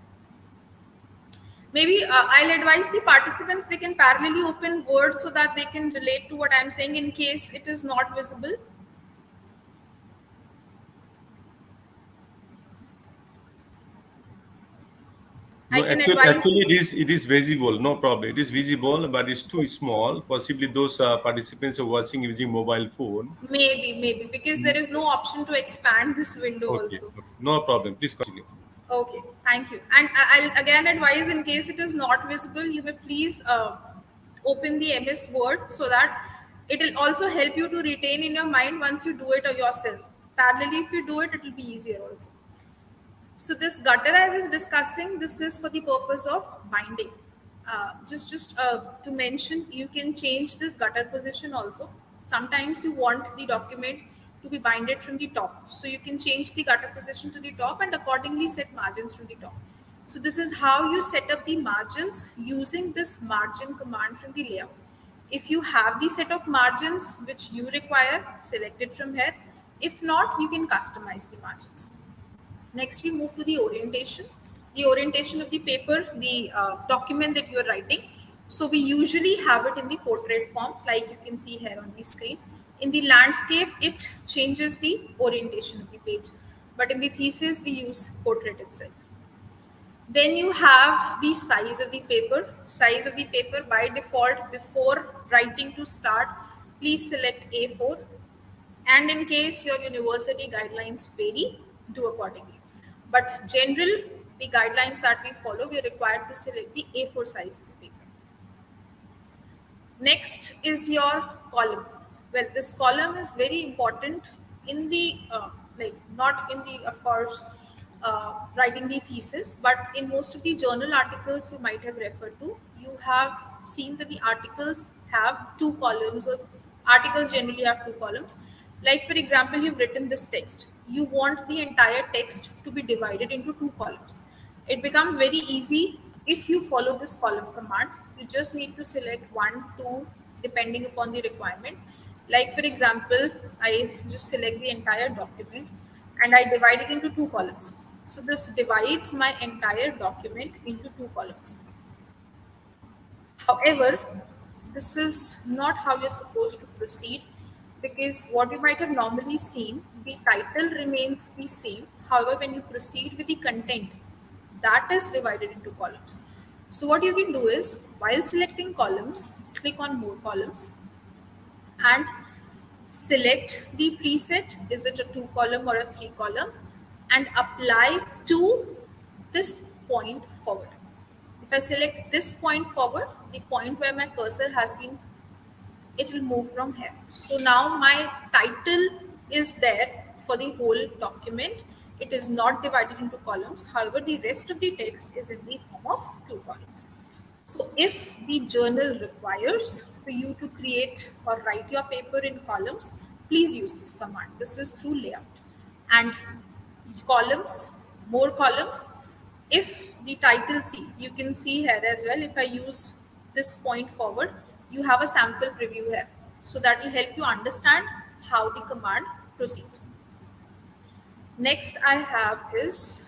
Maybe I'll advise the participants they can parallelly open Word so that they can relate to what I'm saying in case it is not visible. I No, can advise actually, the it is visible. No problem. It is visible, but it's too small. Possibly those participants are watching using mobile phone. maybe because there Mm, is no option to expand this window okay, also. okay. No problem. Please continue. Okay, thank you. And I'll again advise in case it is not visible, you may please open the MS Word so that it will also help you to retain in your mind once you do it yourself. Parallelly, if you do it, it will be easier also. So this gutter I was discussing, this is for the purpose of binding. Just to mention, you can change this gutter position also. Sometimes you want the document to be binded from the top. So you can change the gutter position to the top and accordingly set margins from the top. So this is how you set up the margins using this margin command from the layout. If you have the set of margins which you require, select it from here. If not, you can customize the margins. Next, we move to the orientation. The orientation of the paper, the document that you are writing. So we usually have it in the portrait form, like you can see here on the screen. In the landscape, it changes the orientation of the page. But in the thesis, we use portrait itself. Then you have the size of the paper. Size of the paper by default, before writing to start, please select A4, and in case your university guidelines vary, do accordingly. But general, the guidelines that we follow, we are required to select the A4 size of the paper. Next is your column. Well, this column is very important in the like not in the of course writing the thesis, but in most of the journal articles you might have referred to, you have seen that the articles have two columns, or articles generally have two columns. Like for example, you've written this text. You want the entire text to be divided into two columns. It becomes very easy if you follow this column command. You just need to select one, two, depending upon the requirement. Like for example, I just select the entire document and I divide it into two columns. So this divides my entire document into two columns. However, this is not how you're supposed to proceed, because what you might have normally seen, the title remains the same. However, when you proceed with the content, that is divided into columns. So what you can do is, while selecting columns, click on more columns and select the preset. Is it a 2 column or a 3 column? And apply to this point forward. If I select this point forward, the point where my cursor has been, it will move from here. So now my title is there for the whole document. It is not divided into columns. However, the rest of the text is in the form of 2 columns. So if the journal requires for you to create or write your paper in columns, please use this command. This is through layout. And columns, more columns. If the title, see, you can see here as well, if I use this point forward, you have a sample preview here. So that will help you understand how the command proceeds. Next I have is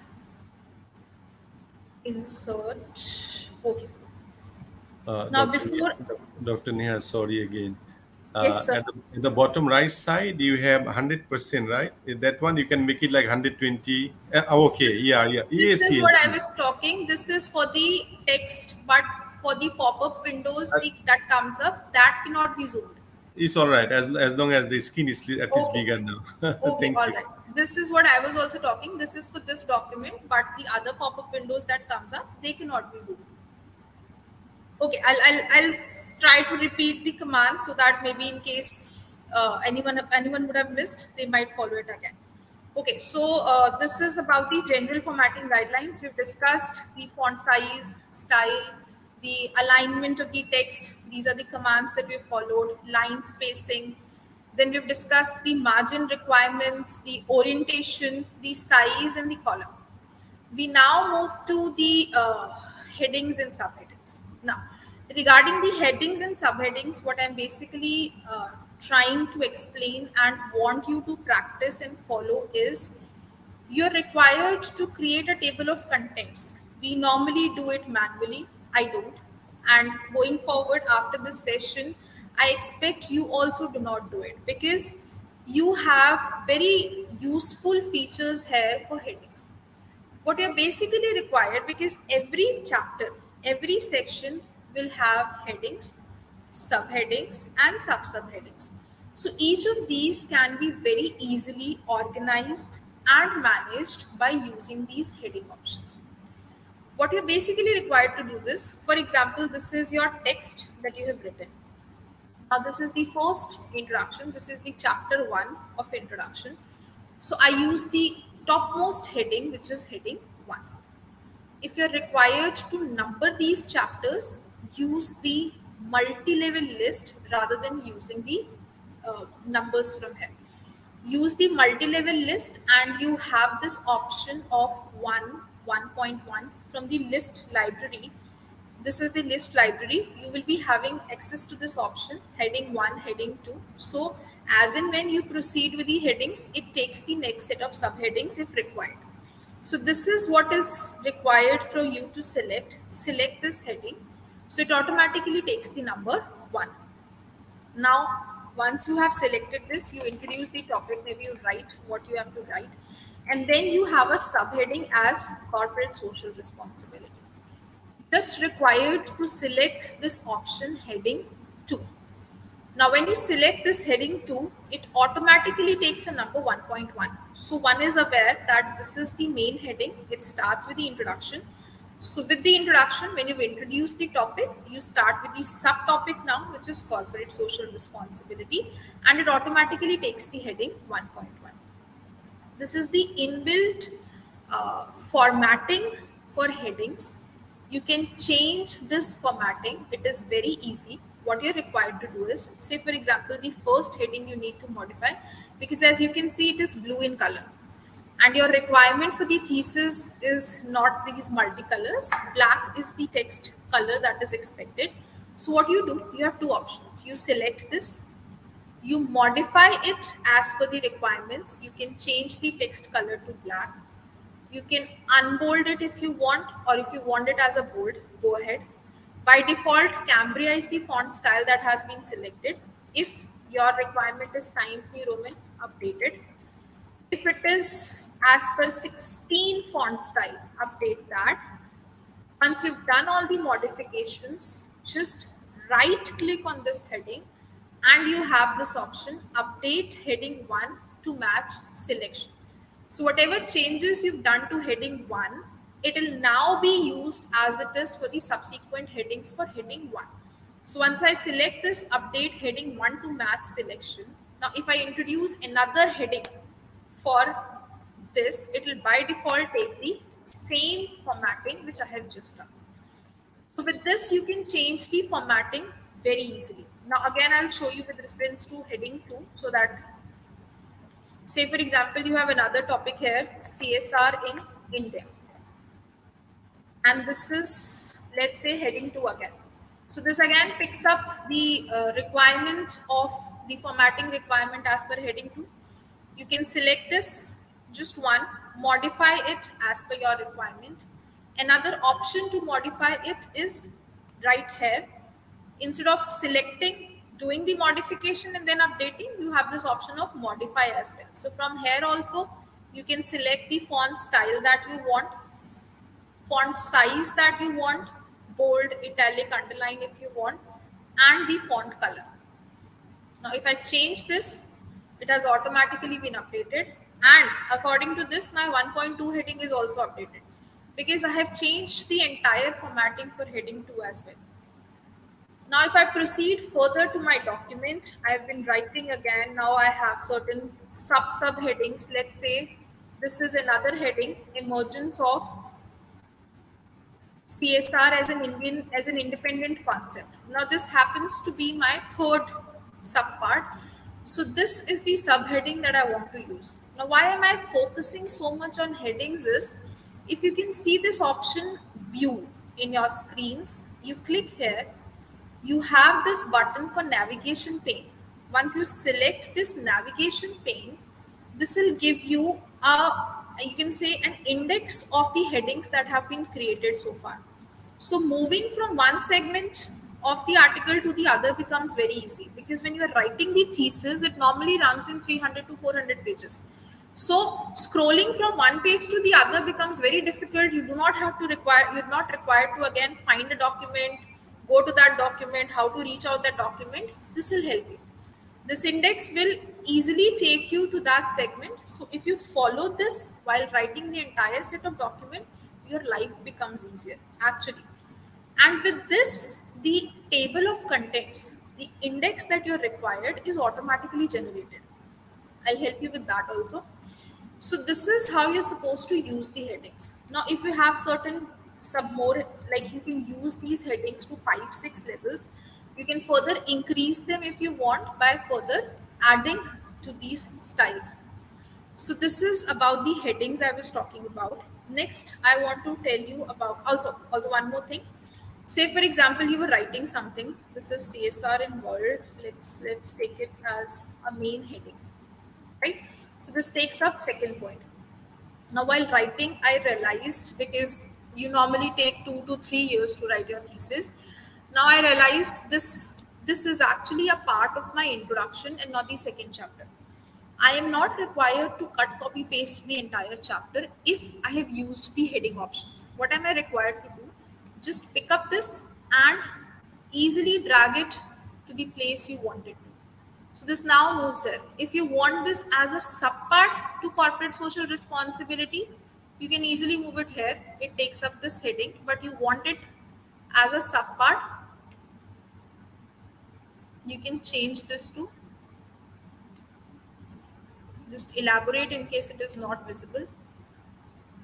insert. Okay. Now Dr. before, Dr. Neha, sorry again. yes, sir. At the bottom right side, you have 100%, right? That one you can make it like 120. So Okay, yeah, yeah. this Yes, is yes, what I yes. was talking. This is for the text, but for the pop-up windows Uh, that comes up, that cannot be zoomed. It's all right as long as the skin is at least Okay. bigger now. Okay, Thank all you. right. This is what I was also talking. This is for this document, but the other pop-up windows that comes up, they cannot be zoomed. Okay, I'll try to repeat the command so that maybe in case anyone would have missed, they might follow it again. Okay, so this is about the general formatting guidelines. We've discussed the font size, style, the alignment of the text. These are the commands that we've followed, line spacing. Then we've discussed the margin requirements, the orientation, the size, and the column. We now move to the headings and subheadings. Now, regarding the headings and subheadings, what I'm basically trying to explain and want you to practice and follow is you're required to create a table of contents. We normally do it manually. I don't. And going forward after this session, I expect you also do not do it because you have very useful features here for headings. What you're basically required, because every chapter, every section will have headings, subheadings, and sub-subheadings. So each of these can be very easily organized and managed by using these heading options. What you're basically required to do this, for example, this is your text that you have written. Now this is the first introduction. This is the chapter 1 of introduction. So I use the topmost heading, which is heading 1. If you're required to number these chapters, use the multi-level list rather than using the numbers from here. Use the multi-level list and you have this option of 1.1 from the list library. This is the list library. You will be having access to this option, heading 1, heading 2. So as and when you proceed with the headings, it takes the next set of subheadings if required. So this is what is required for you to select this heading. So it automatically takes the number 1. Now, once you have selected this, you introduce the topic, maybe you write what you have to write, and then you have a subheading as corporate social responsibility. Just required to select this option heading 2. Now, when you select this heading 2, it automatically takes a number 1.1. So, one is aware that this is the main heading. It starts with the introduction. So, with the introduction, when you introduce the topic, you start with the subtopic now, which is corporate social responsibility, and it automatically takes the heading 1.1. This is the inbuilt formatting for headings. You can change this formatting. It is very easy. What you're required to do is, say for example, the first heading you need to modify, because as you can see, it is blue in color. And your requirement for the thesis is not these multicolors. Black is the text color that is expected. So what you do, you have two options. You select this, you modify it as per the requirements. You can change the text color to black. You can unbold it if you want, or if you want it as a bold, go ahead. By default, Cambria is the font style that has been selected. If your requirement is Times New Roman, update it. If it is as per 16 font style, update that. Once you've done all the modifications, just right click on this heading, and you have this option update heading 1 to match selection. So whatever changes you've done to heading 1, it will now be used as it is for the subsequent headings for heading 1. So once I select this update heading 1 to match selection, now if I introduce another heading for this, it will by default take the same formatting which I have just done. So with this, you can change the formatting very easily. Now again, I'll show you with reference to heading 2, so that, say for example, you have another topic here, CSR in India. And this is, let's say, heading 2 again. So this again picks up the requirement of the formatting requirement as per heading 2. You can select this, just one, modify it as per your requirement. Another option to modify it is right here. Instead of selecting, doing the modification and then updating, you have this option of modify as well. So from here also, you can select the font style that you want, font size that you want, bold, italic, underline if you want, and the font color. Now if I change this, it has automatically been updated, and according to this, my 1.2 heading is also updated because I have changed the entire formatting for heading 2 as well. Now if I proceed further to my document, I have been writing again. Now I have certain sub headings. Let's say this is another heading, emergence of CSR as an independent concept. Now this happens to be my third subpart. So this is the subheading that I want to use. Now why am I focusing so much on headings is, if you can see this option view in your screens, you click here, you have this button for navigation pane. Once you select this navigation pane, this will give you a, you can say, an index of the headings that have been created so far. So moving from one segment of the article to the other becomes very easy, because when you are writing the thesis, it normally runs in 300 to 400 pages. So scrolling from one page to the other becomes very difficult. You do not have to require, you're not required to again find a document, go to that document, how to reach out that document. This will help you. This index will easily take you to that segment. So if you follow this while writing the entire set of document, your life becomes easier actually. And with this, the table of contents, the index that you're required is automatically generated. I'll help you with that also. So this is how you're supposed to use the headings. Now, if you have certain sub more, like you can use these headings to 5-6 levels. You can further increase them if you want by further adding to these styles. So this is about the headings I was talking about. Next, I want to tell you about also one more thing. Say for example, you were writing something. This is CSR in World. Let's take it as a main heading, right? So this takes up second point. Now while writing, I realized, because you normally take 2 to 3 years to write your thesis. Now I realized this is actually a part of my introduction and not the second chapter. I am not required to cut, copy, paste the entire chapter if I have used the heading options. What am I required to do? Just pick up this and easily drag it to the place you want it to. So this now moves here. If you want this as a subpart to corporate social responsibility, you can easily move it here. It takes up this heading, but you want it as a subpart, you can change this to just elaborate in case it is not visible.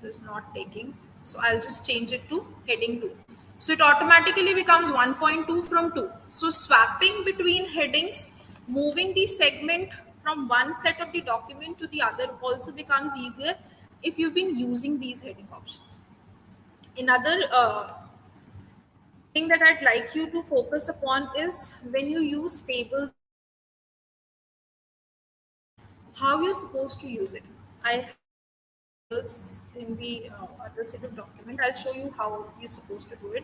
It is not taking. So I'll just change it to heading 2. So it automatically becomes 1.2 from 2. So swapping between headings, moving the segment from one set of the document to the other also becomes easier if you've been using these heading options. Another thing that I'd like you to focus upon is when you use tables, how you're supposed to use it. I have this in the other set of document. I'll show you how you're supposed to do it.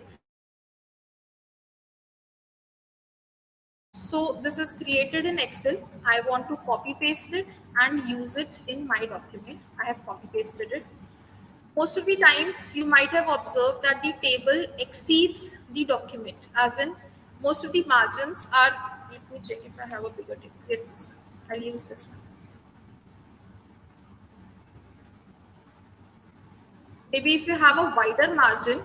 So this is created in Excel. I want to copy paste it and use it in my document. I have copy pasted it. Most of the times you might have observed that the table exceeds the document, as in Most of the margins are, let me check if I have a bigger table. Yes, this one. I'll use this one. Maybe if you have a wider margin,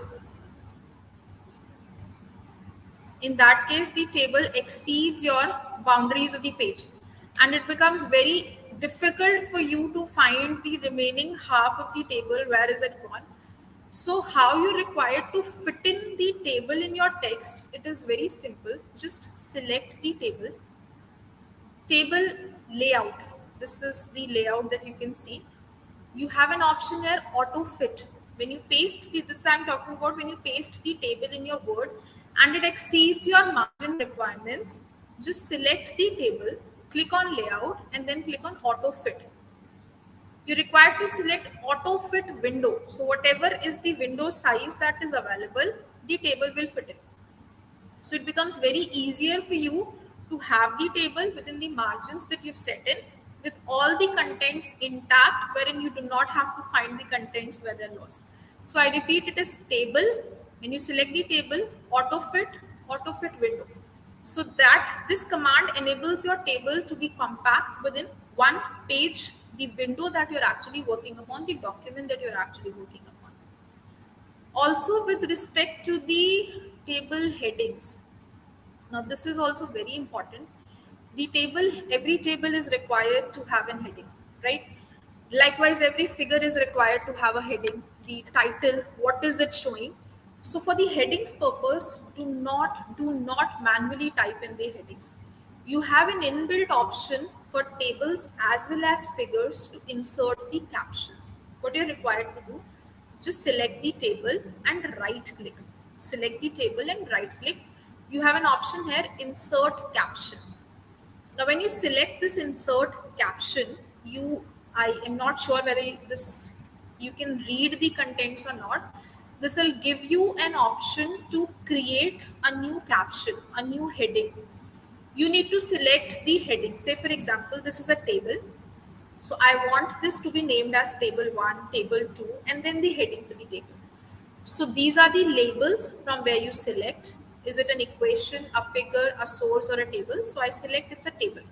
in that case the table exceeds your boundaries of the page, and it becomes very difficult for you to find the remaining half of the table, where is it gone. So how you require to fit in the table in your text, it is very simple. Just select the table layout. This is the layout that you can see. You have an option here, auto fit. When you paste this I'm talking about when you paste the table in your word and it exceeds your margin requirements, just select the table, click on layout, and then click on auto fit. You're required to select auto fit window. So whatever is the window size that is available, the table will fit in. So it becomes very easier for you to have the table within the margins that you've set in, with all the contents intact, wherein you do not have to find the contents where they're lost. So I repeat, it is table. When you select the table, auto fit window. So that this command enables your table to be compact within one page, the window that you're actually working upon, the document that you're actually working upon. Also, with respect to the table headings, now this is also very important. The table, every table is required to have an heading, right? Likewise, every figure is required to have a heading, the title, what is it showing. So for the headings purpose, do not manually type in the headings. You have an inbuilt option for tables as well as figures to insert the captions. What you're required to do, just select the table and right click. Select the table and right click. You have an option here, insert caption. Now when you select this insert caption, I am not sure whether this you can read the contents or not. This will give you an option to create a new caption, a new heading. You need to select the heading. Say for example, this is a table. So I want this to be named as table 1, table 2, and then the heading for the table. So these are the labels from where you select. Is it an equation, a figure, a source, or a table? So I select it's a table.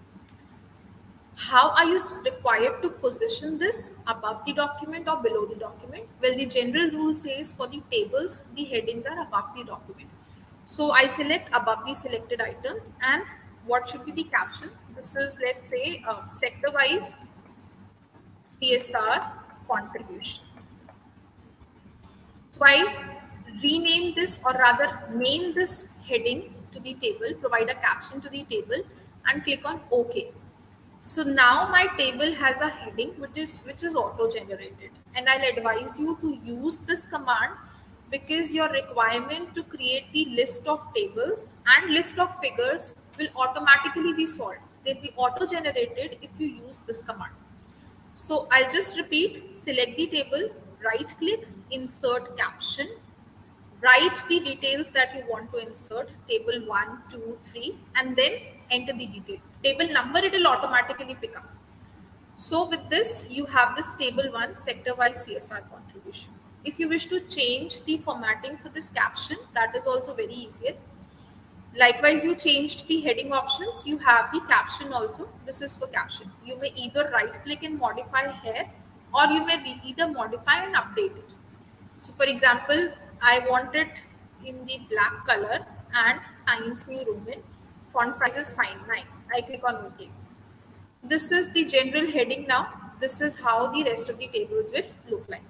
How are you required to position this, above the document or below the document? Well, the general rule says for the tables, the headings are above the document. So I select above the selected item, and what should be the caption? This is, let's say, sector wise CSR contribution. So I rename this, or rather name this heading to the table, provide a caption to the table, and click on OK. So now my table has a heading which is auto generated, and I'll advise you to use this command because your requirement to create the list of tables and list of figures will automatically be solved. They'll be auto generated if you use this command. So I'll just repeat, select the table, right click, insert caption, write the details that you want to insert, table 1, 2, 3, and then enter the detail. Table number, it will automatically pick up. So with this, you have this table 1 sector wise CSR contribution. If you wish to change the formatting for this caption, that is also very easier. Likewise, you changed the heading options. You have the caption also. This is for caption. You may either right click and modify here, or you may either modify and update it. So for example, I want it in the black color and Times New Roman. Font size is fine, 9. I click on OK. This is the general heading now. This is how the rest of the tables will look like.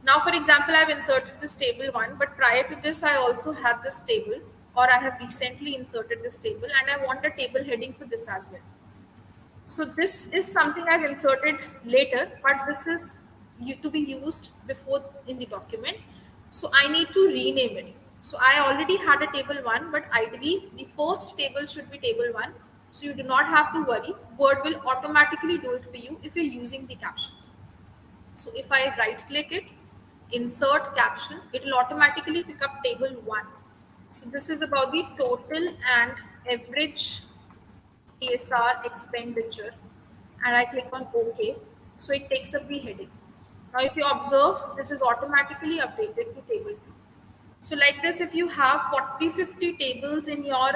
Now, for example, I've inserted this table 1, but prior to this, I also had this table, or I have recently inserted this table, and I want a table heading for this as well. So this is something I've inserted later, but this is to be used before in the document. So I need to rename it. So I already had a table 1, but ideally the first table should be table 1. So you do not have to worry. Word will automatically do it for you if you're using the captions. So if I right click it, insert caption, it will automatically pick up table 1. So this is about the total and average CSR expenditure, and I click on OK. So it takes up the heading. Now if you observe, this is automatically updated to table 2. So like this, if you have 40, 50 tables in your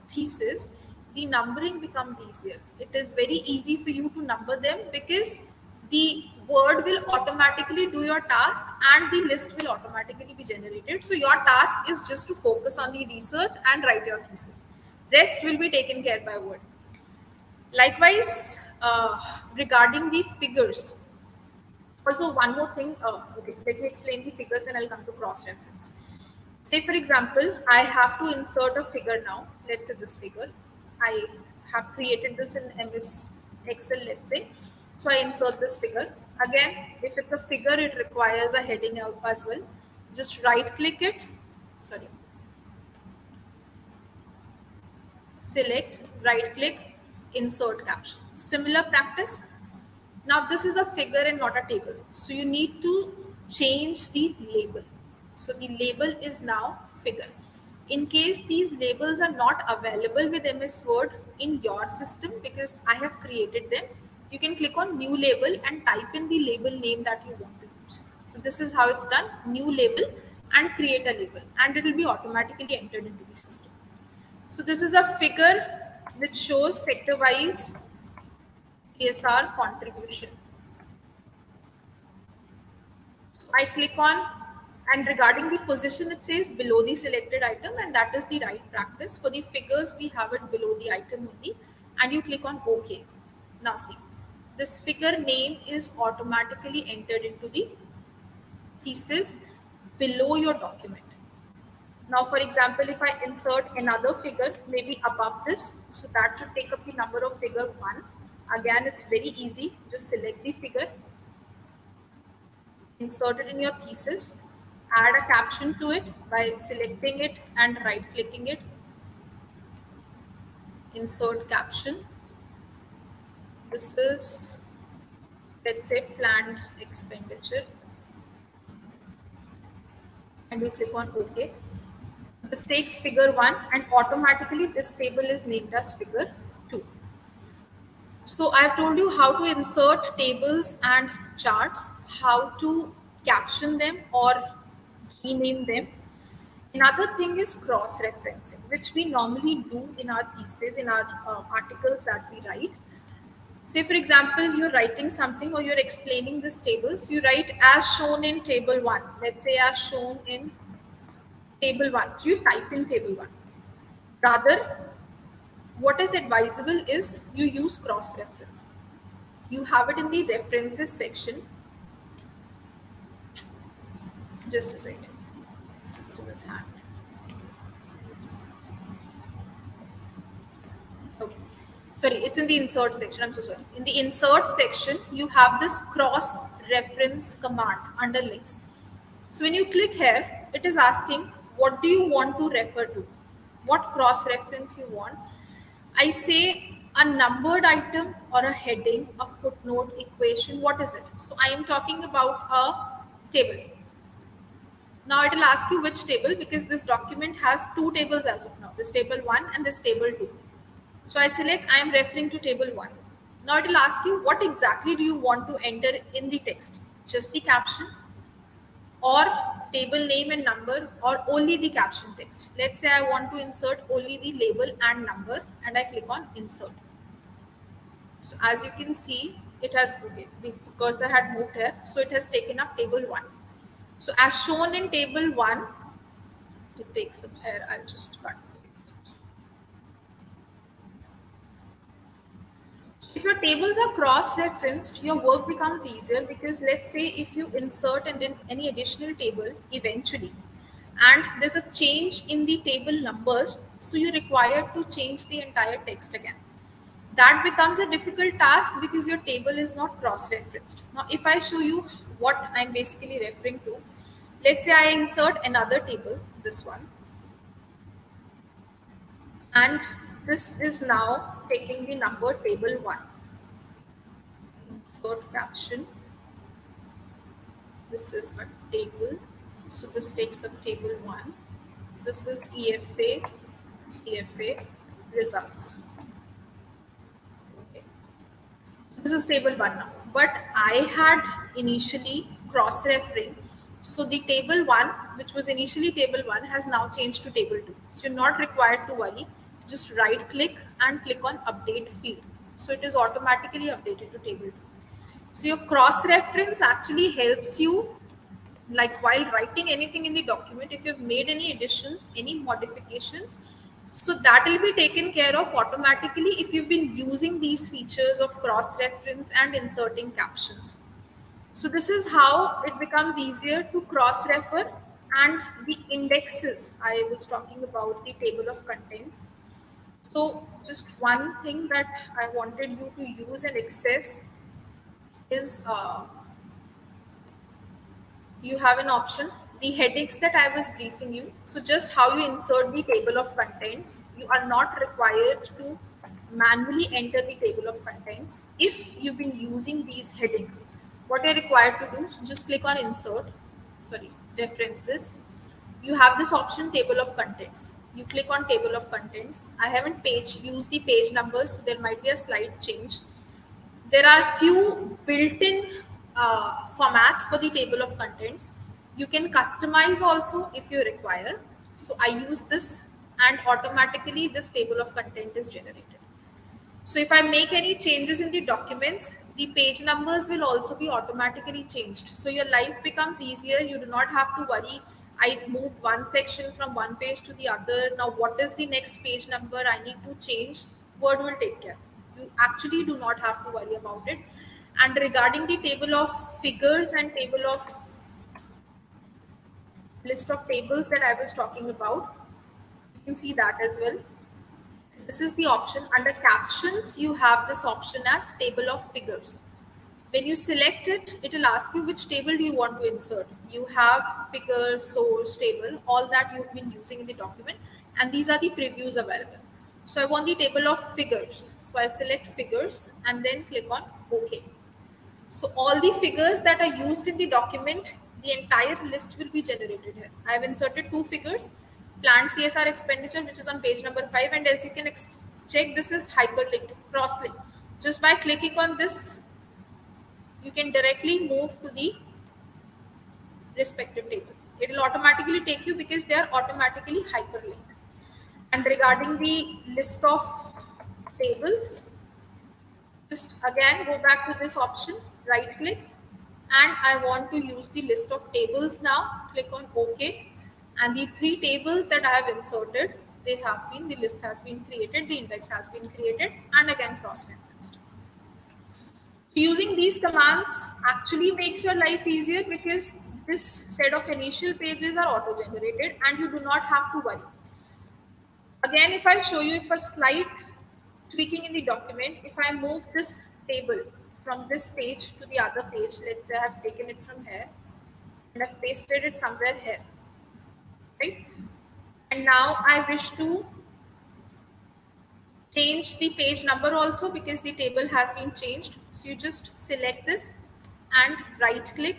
thesis, the numbering becomes easier. It is very easy for you to number them because the word will automatically do your task and the list will automatically be generated. So your task is just to focus on the research and write your thesis. Rest will be taken care by word. Likewise, regarding the figures, also one more thing, okay, let me explain the figures and I'll come to cross-reference. Say for example, I have to insert a figure now. Let's say this figure. I have created this in MS Excel, let's say. So I insert this figure. Again, if it's a figure, it requires a heading as well. Just right click it. Sorry. Select, right click, insert caption. Similar practice. Now this is a figure and not a table. So you need to change the label. So the label is now figure. In case these labels are not available with MS Word in your system because I have created them, you can click on new label and type in the label name that you want to use. So this is how it's done, new label and create a label and it will be automatically entered into the system. So this is a figure which shows sector wise CSR contribution. So I click on, and regarding the position, it says below the selected item, and that is the right practice. For the figures, we have it below the item only, and you click on OK. Now see, this figure name is automatically entered into the thesis below your document. Now, for example, if I insert another figure, maybe above this, so that should take up the number of figure 1. Again, it's very easy. Just select the figure, insert it in your thesis, add a caption to it by selecting it and right clicking it, insert caption. This is, let's say, planned expenditure, and you click on OK. This takes figure 1 and automatically this table is named as figure 2. So I've told you how to insert tables and charts, how to caption them or rename them. Another thing is cross-referencing, which we normally do in our thesis, in our articles that we write. Say, for example, you're writing something or you're explaining this tables, you write as shown in table 1. Let's say as shown in table 1. So you type in table 1. Rather, what is advisable is you use cross-reference. You have it in the references section. Just a second. System is hanged. Okay. Sorry, it's in the insert section. I'm so sorry. In the insert section, you have this cross-reference command under links. So when you click here, it is asking, what do you want to refer to? What cross-reference you want? I say a numbered item or a heading, a footnote, equation. What is it? So I am talking about a table. Now it will ask you which table because this document has 2 tables as of now. This table 1 and this table 2. So I select I am referring to table 1. Now it will ask you what exactly do you want to enter in the text? Just the caption or table name and number or only the caption text. Let's say I want to insert only the label and number and I click on insert. So as you can see, it has, okay, the cursor had moved here. So it has taken up table 1. So as shown in table 1, it takes up here, I'll just cut. If your tables are cross-referenced, your work becomes easier because let's say if you insert and then any additional table eventually, and there's a change in the table numbers, so you're required to change the entire text again. That becomes a difficult task because your table is not cross-referenced. Now, if I show you what I'm basically referring to, let's say I insert another table, this one, and this is now taking the number table 1. Insert caption. This is a table. So this takes up table 1. This is EFA, CFA results. Okay. So this is table 1 now. But I had initially cross-referring. So the table 1, which was initially table 1, has now changed to table 2. So you're not required to worry. Just right click and click on update field. So it is automatically updated to table 2. So your cross reference actually helps you, like while writing anything in the document, if you've made any additions, any modifications, so that will be taken care of automatically if you've been using these features of cross reference and inserting captions. So this is how it becomes easier to cross refer. And the indexes, I was talking about the table of contents. So just one thing that I wanted you to use and access is you have an option, the headings that I was briefing you. So just how you insert the table of contents, you are not required to manually enter the table of contents if you've been using these headings. What you're required to do, just click on insert, sorry, references. You have this option, table of contents. You click on table of contents. I haven't used the page numbers, so there might be a slight change. There are few built-in formats for the table of contents. You can customize also if you require. So I use this, and automatically this table of content is generated. So if I make any changes in the documents, the page numbers will also be automatically changed. So your life becomes easier. You do not have to worry. I moved one section from one page to the other. Now, what is the next page number I need to change? Word will take care. You actually do not have to worry about it. And regarding the table of figures and table of list of tables that I was talking about, you can see that as well. This is the option. Under captions, you have this option as table of figures. When you select it, it will ask you which table do you want to insert. You have figure, source, table, all that you've been using in the document, and these are the previews available. So I want the table of figures. So I select figures and then click on OK. So all the figures that are used in the document, the entire list will be generated here. I have inserted two figures, planned CSR expenditure, which is on page number 5. And as you can check, this is hyperlinked, cross-linked. Just by clicking on this, you can directly move to the respective table. It will automatically take you because they are automatically hyperlinked. And regarding the list of tables, just again go back to this option, right click, and I want to use the list of tables now. Click on OK, and the three tables that I have inserted, the list has been created, the index has been created, and again cross-referenced. So using these commands actually makes your life easier because this set of initial pages are auto-generated and you do not have to worry. Again, if I show you, if a slight tweaking in the document, if I move this table from this page to the other page, let's say I have taken it from here and I've pasted it somewhere here, right? And now I wish to change the page number also because the table has been changed. So you just select this and right click,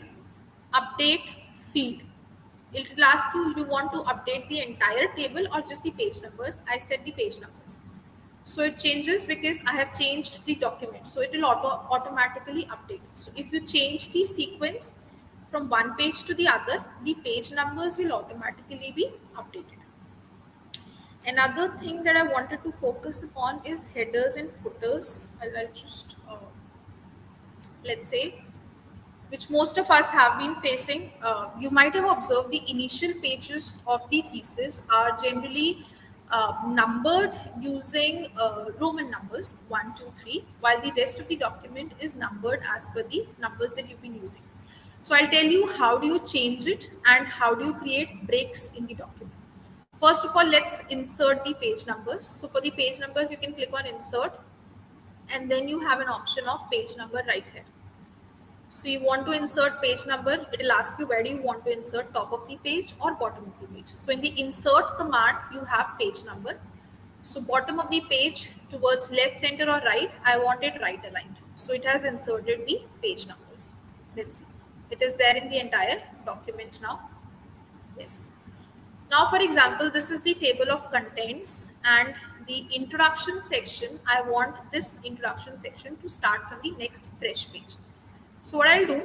update field. It will ask you, do you want to update the entire table or just the page numbers? I set the page numbers. So it changes because I have changed the document. So it will automatically update. So if you change the sequence from one page to the other, the page numbers will automatically be updated. Another thing that I wanted to focus upon is headers and footers. I'll just, let's say, which most of us have been facing. You might have observed the initial pages of the thesis are generally numbered using Roman numbers 1, 2, 3, while the rest of the document is numbered as per the numbers that you've been using. So I'll tell you how do you change it and how do you create breaks in the document. First of all, let's insert the page numbers. So for the page numbers, you can click on insert and then you have an option of page number right here. So you want to insert page number, it will ask you where do you want to insert, top of the page or bottom of the page. So in the insert command, you have page number. So bottom of the page towards left, center or right, I want it right aligned. So it has inserted the page numbers. Let's see. It is there in the entire document now. Yes. Now, for example, this is the table of contents and the introduction section. I want this introduction section to start from the next fresh page. So what I'll do,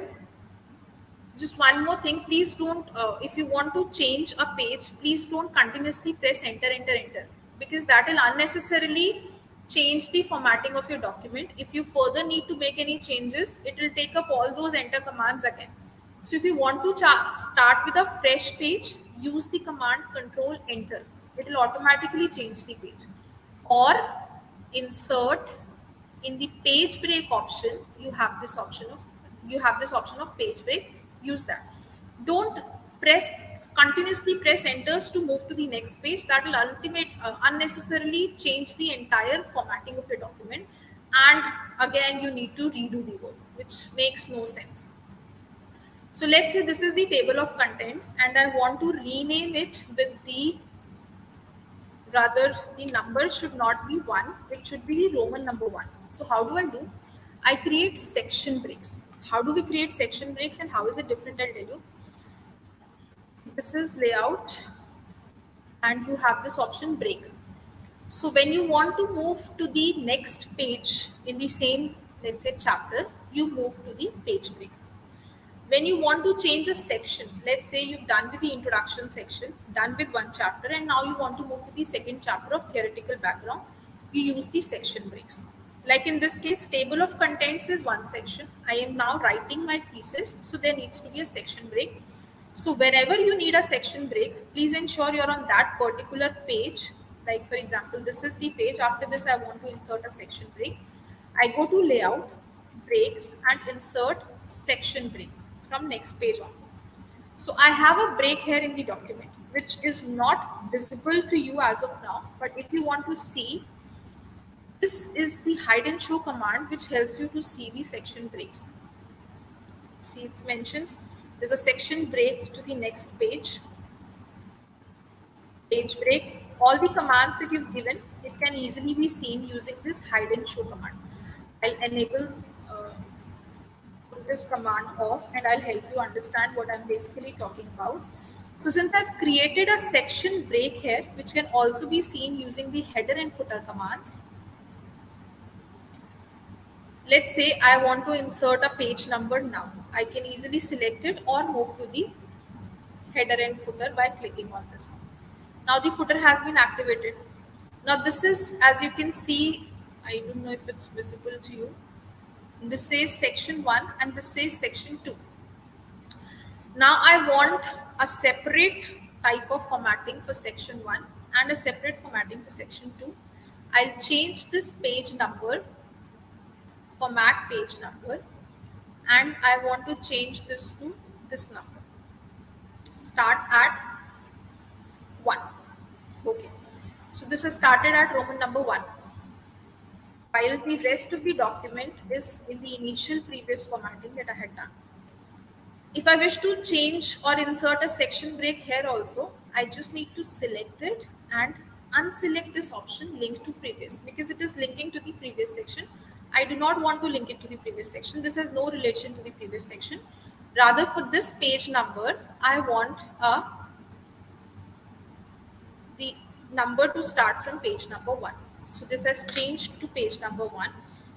Just one more thing, please don't, if you want to change a page, please don't continuously press enter, enter, enter, because that will unnecessarily change the formatting of your document. If you further need to make any changes, it will take up all those enter commands again. So if you want to start with a fresh page, use the command control enter. It will automatically change the page. Or insert, in the page break option, you have this option of page break. Use that. Don't press continuously press enters to move to the next page. That will unnecessarily change the entire formatting of your document, and again you need to redo the work, which makes no sense. So let's say this is the table of contents and I want to rename it with the, rather the number should not be 1, it should be the Roman number 1. So how do? I create section breaks. How do we create section breaks and how is it different? I'll tell you. This is layout and you have this option break. So when you want to move to the next page in the same, let's say, chapter, you move to the page break. When you want to change a section, let's say you've done with the introduction section, done with one chapter, and now you want to move to the second chapter of theoretical background, you use the section breaks. Like in this case, table of contents is one section. I am now writing my thesis, so there needs to be a section break. So wherever you need a section break, please ensure you're on that particular page. Like for example, this is the page. After this, I want to insert a section break. I go to layout, breaks, and insert section break from next page onwards. So I have a break here in the document, which is not visible to you as of now. But if you want to see, this is the hide and show command, which helps you to see the section breaks. See, it mentions there's a section break to the next page, page break. All the commands that you've given, it can easily be seen using this hide and show command. I'll enable this command off and I'll help you understand what I'm basically talking about. So since I've created a section break here, which can also be seen using the header and footer commands. Let's say I want to insert a page number now. I can easily select it or move to the header and footer by clicking on this. Now the footer has been activated. Now this is, as you can see, I don't know if it's visible to you. This says section 1 and this says section 2. Now I want a separate type of formatting for section 1 and a separate formatting for section 2. I'll change this page number, format page number, and I want to change this to this number. Start at 1. Okay. So this is started at Roman number 1. While the rest of the document is in the initial previous formatting that I had done. If I wish to change or insert a section break here also, I just need to select it and unselect this option link to previous, because it is linking to the previous section. I do not want to link it to the previous section. This has no relation to the previous section. Rather, for this page number, I want the number to start from page number 1. So this has changed to page number 1.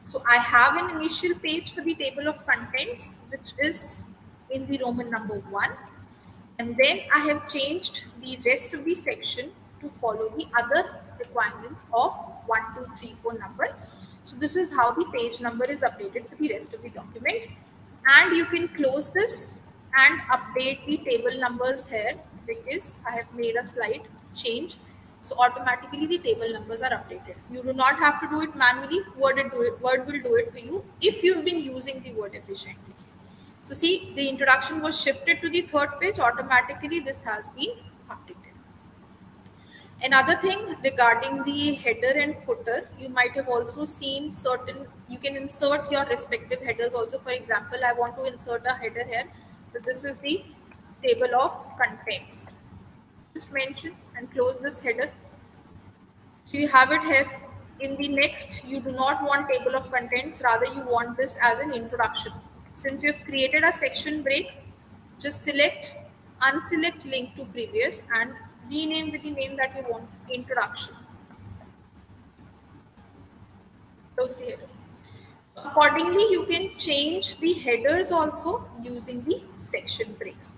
So I have an initial page for the table of contents, which is in the Roman number 1. And then I have changed the rest of the section to follow the other requirements of 1, 2, 3, 4 number. So this is how the page number is updated for the rest of the document. And you can close this and update the table numbers here, because I have made a slight change. So automatically the table numbers are updated. You do not have to do it manually. Word will do it for you if you've been using the Word efficiently. So see, the introduction was shifted to the third page. Automatically this has been updated. Another thing regarding the header and footer, you might have also seen you can insert your respective headers also. For example, I want to insert a header here. So this is the table of contents. Just mention and close this header. So you have it here. In the next, you do not want table of contents, rather you want this as an introduction. Since you have created a section break, just select, unselect link to previous and rename with the name that you want, introduction. Close the header. Accordingly, you can change the headers also using the section breaks.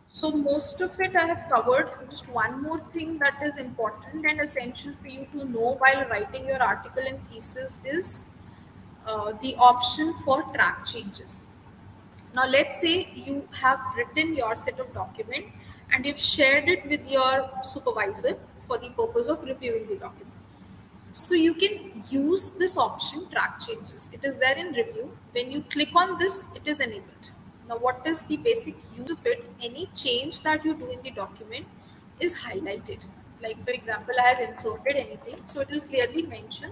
So most of it I have covered. Just one more thing that is important and essential for you to know while writing your article and thesis is the option for track changes. Now, let's say you have written your set of document and you've shared it with your supervisor for the purpose of reviewing the document. So you can use this option track changes. It is there in review. When you click on this, it is enabled. Now, what is the basic use of it? Any change that you do in the document is highlighted. Like, for example, I have inserted anything, so it will clearly mention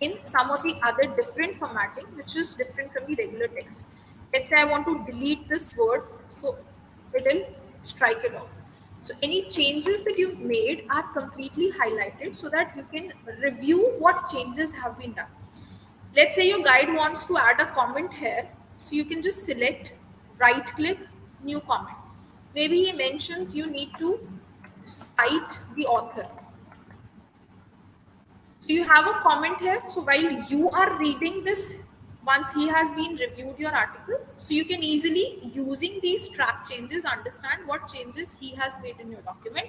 in some of the other different formatting, which is different from the regular text. Let's say I want to delete this word, so it will strike it off. So any changes that you've made are completely highlighted so that you can review what changes have been done. Let's say your guide wants to add a comment here, so you can just select, right click, new comment. Maybe he mentions you need to cite the author. So you have a comment here. So while you are reading this, once he has been reviewed your article, so you can easily using these track changes understand what changes he has made in your document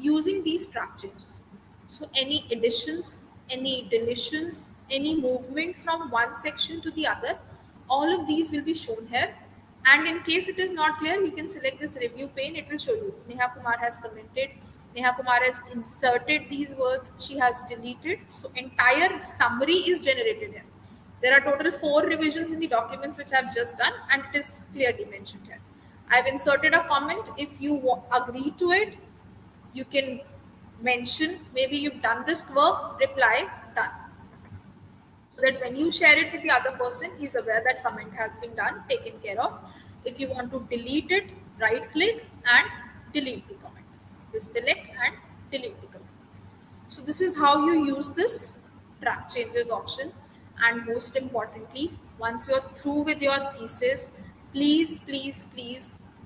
using these track changes. So any additions, any deletions, any movement from one section to the other, all of these will be shown here. And in case it is not clear, you can select this review pane. It will show you Neha Kumar has commented, Neha Kumar has inserted these words, she has deleted. So entire summary is generated here. There are total 4 revisions in the documents which I have just done, and it is clearly mentioned here. I have inserted a comment. If you agree to it, you can mention maybe you've done this work, reply done, so that when you share it with the other person, he's aware that comment has been done, taken care of. If you want to delete it, right click and delete the comment. Just select and delete the comment. So this is how you use this track changes option. And most importantly, once you're through with your thesis, please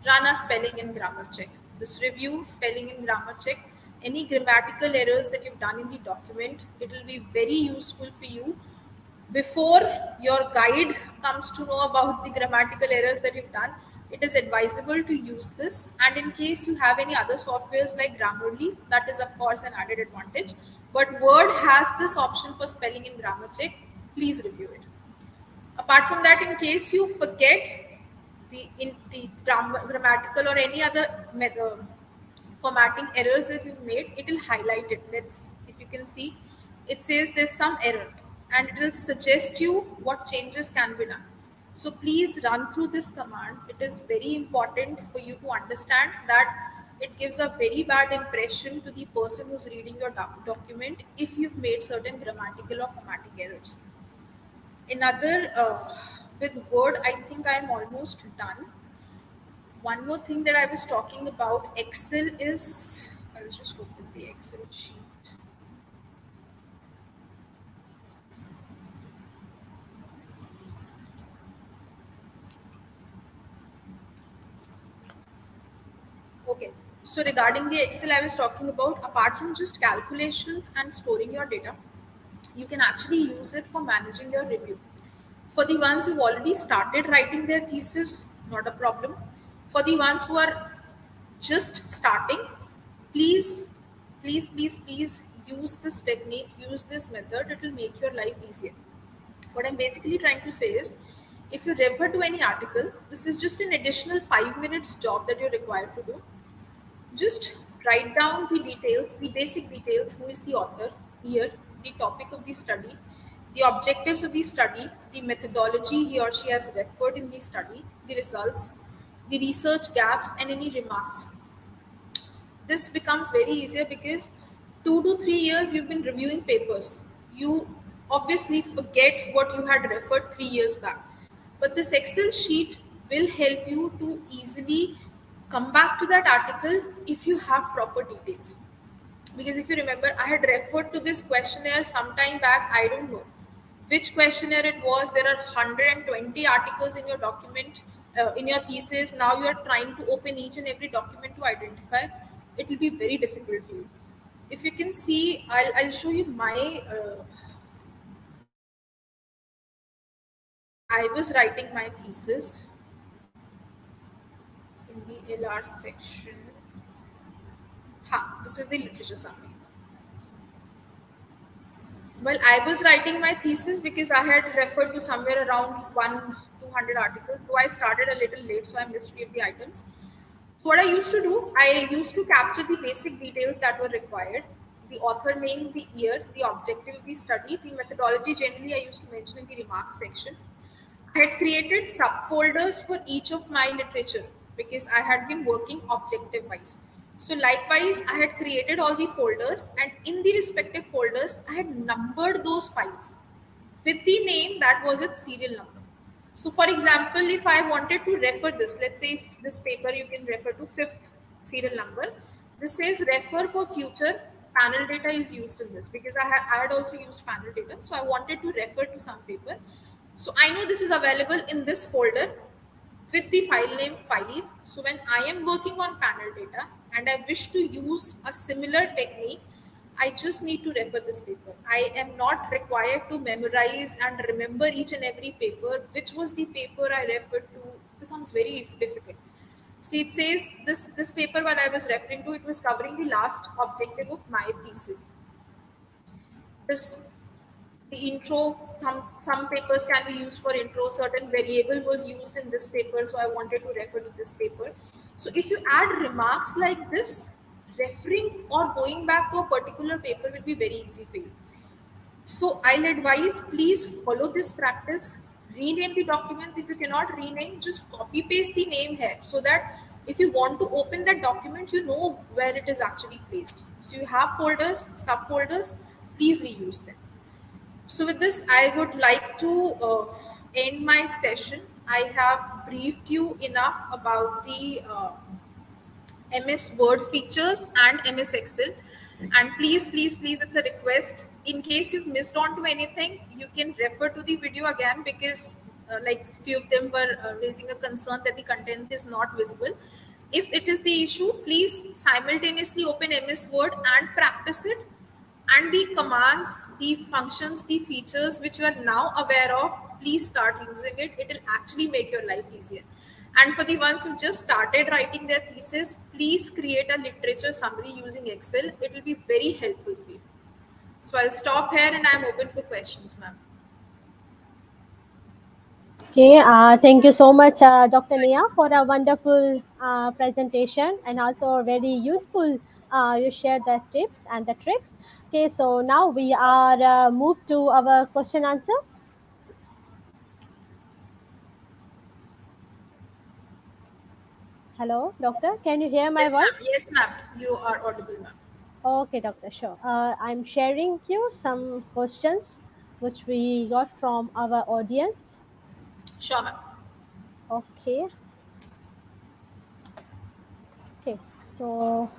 run a spelling and grammar check. This review, spelling and grammar check, any grammatical errors that you've done in the document, it will be very useful for you before your guide comes to know about the grammatical errors that you've done. It is advisable to use this, and in case you have any other softwares like Grammarly, that is of course an added advantage, but Word has this option for spelling and grammar check. Please review it. Apart from that, in case you forget the grammatical or any other method formatting errors that you've made, it will highlight it. Let's, if you can see, it says there's some error and it will suggest you what changes can be done. So please run through this command. It is very important for you to understand that it gives a very bad impression to the person who's reading your document if you've made certain grammatical or formatting errors. Another, with Word, I think I'm almost done. One more thing that I was talking about Excel is, I'll just open the Excel sheet. Okay. So regarding the Excel, I was talking about, apart from just calculations and storing your data, you can actually use it for managing your review. For the ones who've already started writing their thesis, not a problem. For the ones who are just starting, please, please use this technique, use this method. It will make your life easier. What I'm basically trying to say is, if you refer to any article, this is just an additional 5 minutes job that you're required to do. Just write down the details, the basic details: who is the author, year, the topic of the study, the objectives of the study, the methodology he or she has referred in the study, the results, the research gaps, and any remarks. This becomes very easier because 2 to 3 years you've been reviewing papers. You obviously forget what you had referred 3 years back. But this Excel sheet will help you to easily come back to that article if you have proper details. Because if you remember, I had referred to this questionnaire sometime back. I don't know which questionnaire it was. There are 120 articles in your document, in your thesis. Now you are trying to open each and every document to identify. It will be very difficult for you. If you can see, I'll show you my I was writing my thesis in the LR section. This is the literature summary. Well, I was writing my thesis because I had referred to somewhere around 200 articles, though I started a little late, so I missed few of the items. So what I used to do, I used to capture the basic details that were required, the author name, the year, the objective of the study, the methodology generally I used to mention in the remarks section. I had created subfolders for each of my literature because I had been working objective wise. So likewise, I had created all the folders, and in the respective folders, I had numbered those files with the name that was its serial number. So for example, if I wanted to refer this, let's say if this paper you can refer to fifth serial number, this says refer for future panel data is used in this because I had also used panel data. So I wanted to refer to some paper. So I know this is available in this folder with the file name 5. So when I am working on panel data and I wish to use a similar technique, I just need to refer this paper. I am not required to memorize and remember each and every paper. Which was the paper I referred to becomes very difficult. See, it says this paper while I was referring to, it was covering the last objective of my thesis. This the intro, some papers can be used for intro, certain variable was used in this paper, so I wanted to refer to this paper. So if you add remarks like this, referring or going back to a particular paper will be very easy for you. So I'll advise, please follow this practice. Rename the documents. If you cannot rename, just copy paste the name here so that if you want to open that document, you know where it is actually placed. So you have folders, subfolders, please reuse them. So with this, I would like to end my session. I have briefed you enough about the MS Word features and MS Excel. And please, please, please, it's a request. In case you've missed on to anything, you can refer to the video again because like few of them were raising a concern that the content is not visible. If it is the issue, please simultaneously open MS Word and practice it, and the commands, the functions, the features which you are now aware of, please start using it. It will actually make your life easier. And for the ones who just started writing their thesis, please create a literature summary using Excel. It will be very helpful for you. So I'll stop here and I'm open for questions, ma'am. Okay, thank you so much, Dr. Nia, for a wonderful presentation and also very useful. You shared the tips and the tricks. Okay, so now we are moved to our question answer. Hello, doctor. Can you hear my Yes, ma'am. voice? Yes, ma'am. You are audible, ma'am. Okay, doctor. Sure. I'm sharing you some questions which we got from our audience. Sure, ma'am. Okay. Okay. So,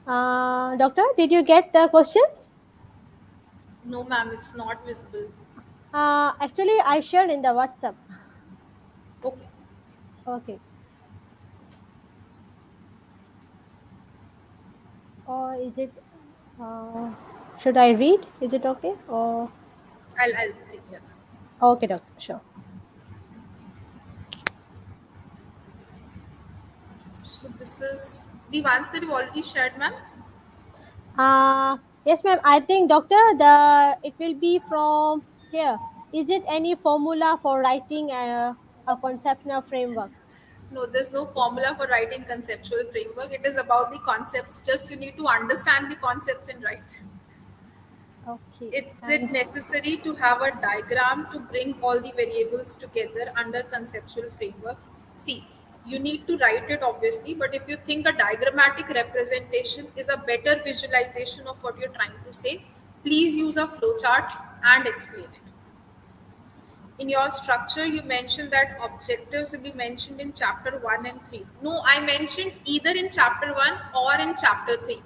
um, doctor, did you get the questions? No, ma'am, it's not visible. Actually, I shared in the WhatsApp. Okay. Okay. Or is it? Uh, should I read? Is it okay? Or I'll think here. okay, doctor. Sure. So this is the ones that you've already shared, ma'am. Yes, ma'am. I think, doctor, it will be from here. Is it any formula for writing a conceptual framework? No, there's no formula for writing conceptual framework. It is about the concepts. Just you need to understand the concepts and write. Okay. Is it And necessary to have a diagram to bring all the variables together under conceptual framework? See, you need to write it obviously, but if you think a diagrammatic representation is a better visualization of what you're trying to say, please use a flowchart and explain it. In your structure, you mentioned that objectives will be mentioned in chapter 1 and 3. No, I mentioned either in chapter 1 or in chapter 3.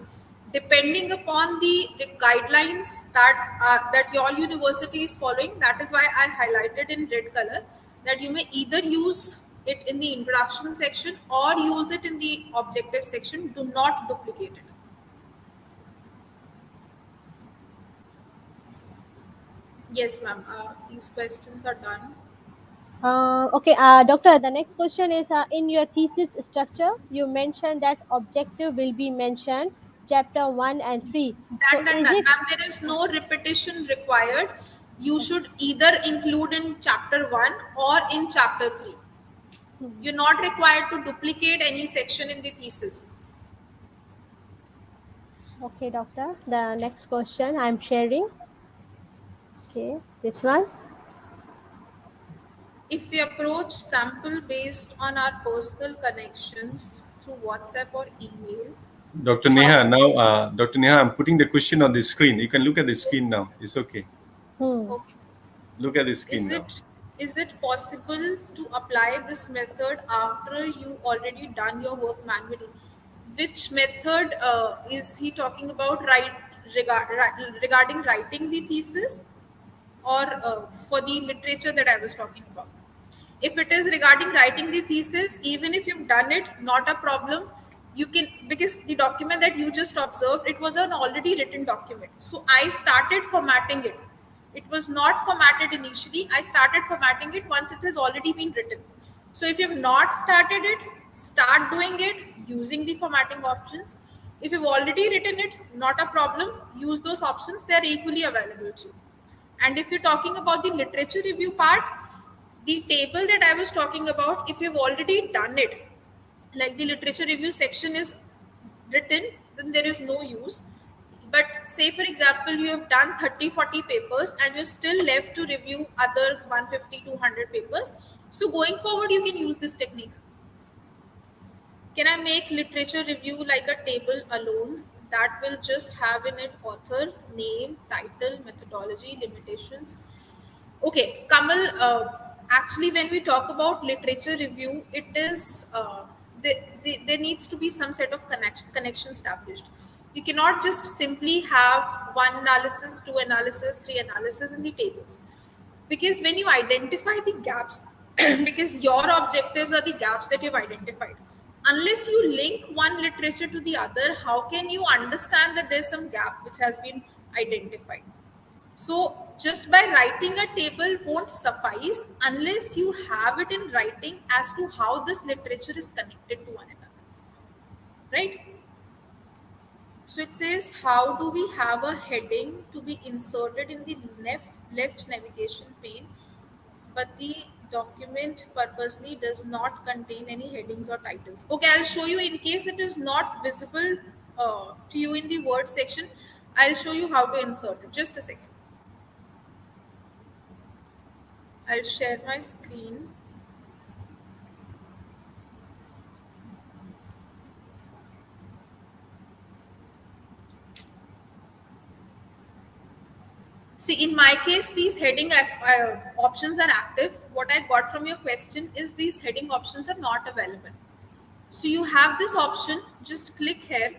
Depending upon the guidelines that your university is following, that is why I highlighted in red color that you may either use it in the introduction section or use it in the objective section. Do not duplicate it. Yes, ma'am. These questions are done. Okay, Doctor, the next question is in your thesis structure, you mentioned that objective will be mentioned chapter 1 and 3. So, Done, done, is done. it Ma'am, there is no repetition required. You should either include in chapter 1 or in chapter 3. hmm, You're not required to duplicate any section in the thesis. okay, Doctor? The next question I'm sharing. Okay, this one. If we approach sample based on our personal connections through WhatsApp or email, Dr. how? Neha, now, Dr. Neha, I'm putting the question on the screen. You can look at the Yes. screen now. It's okay. Hmm. Okay. Look at the screen Is now. it possible to apply this method after you already done your work manually? Which method is he talking about? Regarding writing the thesis, or for the literature that I was talking about? If it is regarding writing the thesis, even if you've done it, not a problem. You can, because the document that you just observed, it was an already written document. So I started formatting it. It was not formatted initially. I started formatting it once it has already been written. So if you've not started it, start doing it using the formatting options. If you've already written it, not a problem. Use those options, they are equally available to you. And if you're talking about the literature review part, the table that I was talking about, if you've already done it, like the literature review section is written, then there is no use. But say, for example, you have done 30-40 papers and you're still left to review other 150-200 papers. So going forward, you can use this technique. Can I make literature review like a table alone that will just have in it author, name, title, methodology, limitations? Okay, Kamal, actually, when we talk about literature review, it is there needs to be some set of connection established. You cannot just simply have one analysis, two analysis, three analysis in the tables, because when you identify the gaps, because your objectives are the gaps that you've identified, unless you link one literature to the other, how can you understand that there's some gap which has been identified? So just by writing a table won't suffice unless you have it in writing as to how this literature is connected to one another, right? So it says, how do we have a heading to be inserted in the left navigation pane, but the document purposely does not contain any headings or titles? Okay, I'll show you in case it is not visible to you in the word section. I'll show you how to insert it. Just a second. I'll share my screen. See, in my case, these heading options are active. What I got from your question is these heading options are not available. So you have this option, just click here.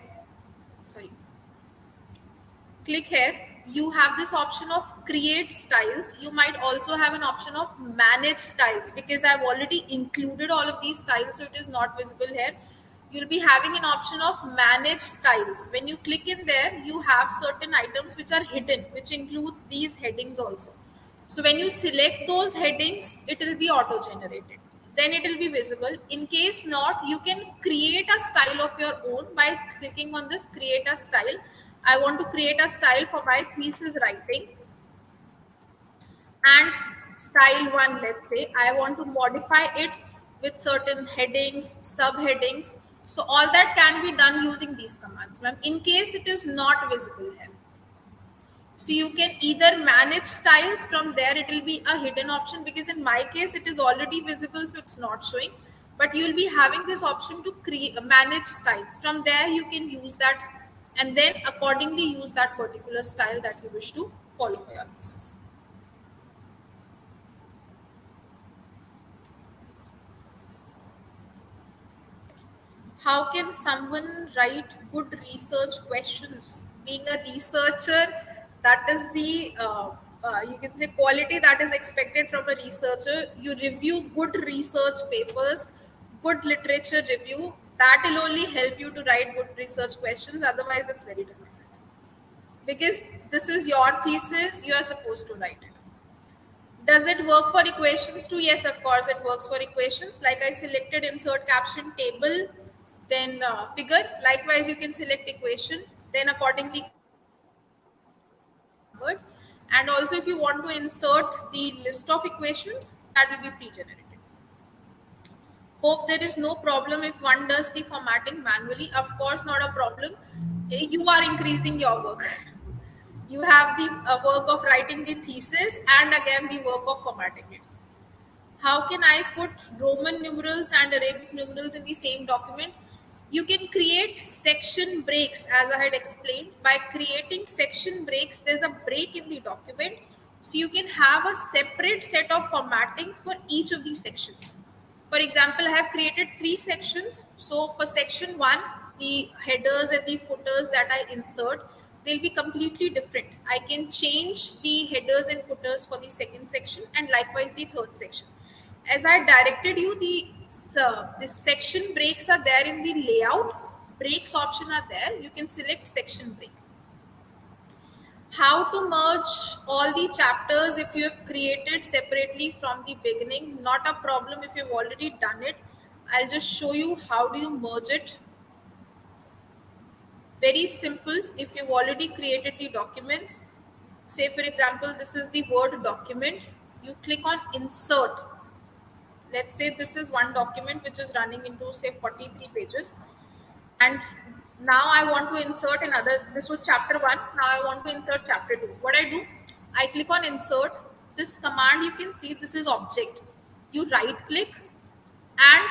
Sorry, click here. You have this option of create styles. You might also have an option of manage styles, because I've already included all of these styles, so it is not visible here. You'll be having an option of manage styles. When you click in there, you have certain items which are hidden, which includes these headings also. So when you select those headings, it will be auto generated, then it will be visible. In case not, you can create a style of your own by clicking on this create a style. I want to create a style for my thesis writing, and style 1, let's say I want to modify it with certain headings, subheadings. So all that can be done using these commands, ma'am, in case it is not visible here. So you can either manage styles. From there it will be a hidden option, because in my case it is already visible, so it's not showing. But you'll be having this option to create manage styles. From there you can use that, and then accordingly use that particular style that you wish to follow for your thesis. How can someone write good research questions? Being a researcher, that is the you can say quality that is expected from a researcher. You review good research papers, good literature review. That will only help you to write good research questions. Otherwise, it's very difficult because this is your thesis. You are supposed to write it. Does it work for equations too? Yes, of course, it works for equations. Like I selected insert caption table, then figure. Likewise, you can select equation, then accordingly numbered. And also, if you want to insert the list of equations, that will be pre-generated. Hope there is no problem if one does the formatting manually. Of course, not a problem. You are increasing your work. You have the work of writing the thesis and again the work of formatting it. How can I put Roman numerals and Arabic numerals in the same document? You can create section breaks, as I had explained. By creating section breaks, there's a break in the document. So you can have a separate set of formatting for each of these sections. For example, I have created 3 sections. So for section 1, the headers and the footers that I insert, they'll be completely different. I can change the headers and footers for the second section and likewise the third section. As I directed you, the section breaks are there in the layout. Breaks option are there. You can select section break. How to merge all the chapters if you have created separately from the beginning? Not a problem if you've already done it. I'll just show you how do you merge it. Very simple. If you've already created the documents, say for example, this is the Word document. You click on insert. Let's say this is one document which is running into say 43 pages, and now I want to insert another. This was chapter 1. Now I want to insert chapter 2. What I do, I click on insert. This command, you can see this is object. You right click and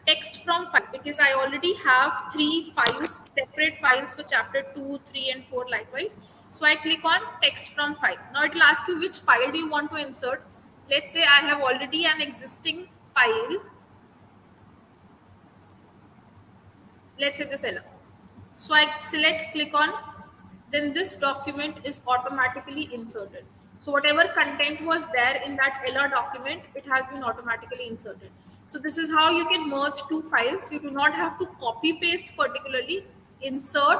text from file, because I already have 3 files, separate files for chapter 2, 3 and 4 likewise. So I click on text from file. Now it will ask you which file do you want to insert. Let's say I have already an existing file. Let's say this LR. So I select, click on, then this document is automatically inserted. So whatever content was there in that LR document, it has been automatically inserted. So this is how you can merge 2 files. You do not have to copy paste particularly. Insert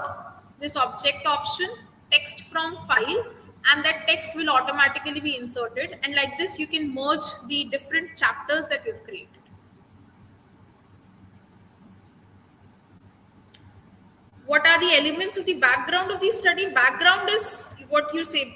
this object option, text from file, and that text will automatically be inserted. And like this, you can merge the different chapters that you've created. What are the elements of the background of the study? Background is what you say,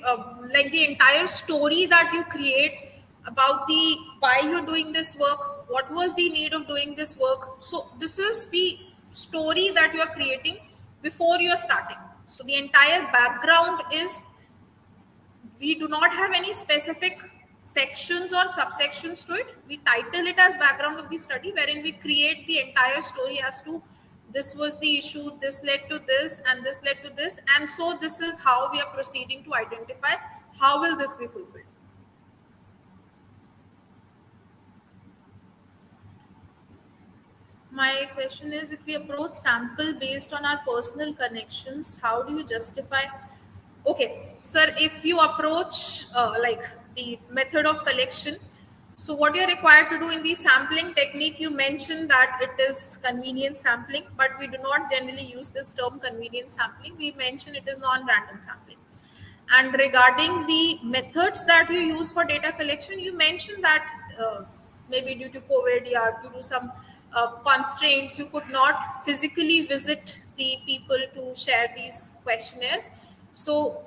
like the entire story that you create about the why you're doing this work, what was the need of doing this work. So this is the story that you are creating before you are starting. So the entire background is, we do not have any specific sections or subsections to it. We title it as background of the study, wherein we create the entire story as to this was the issue, this led to this, and this led to this, and so this is how we are proceeding to identify how will this be fulfilled. My question is, if we approach sample based on our personal connections, how do you justify? Okay, sir, if you approach like the method of collection, so what you're required to do in the sampling technique, you mentioned that it is convenience sampling, but we do not generally use this term convenience sampling. We mention it is non-random sampling. And regarding the methods that you use for data collection, you mentioned that maybe due to COVID, due to some constraints, you could not physically visit the people to share these questionnaires. So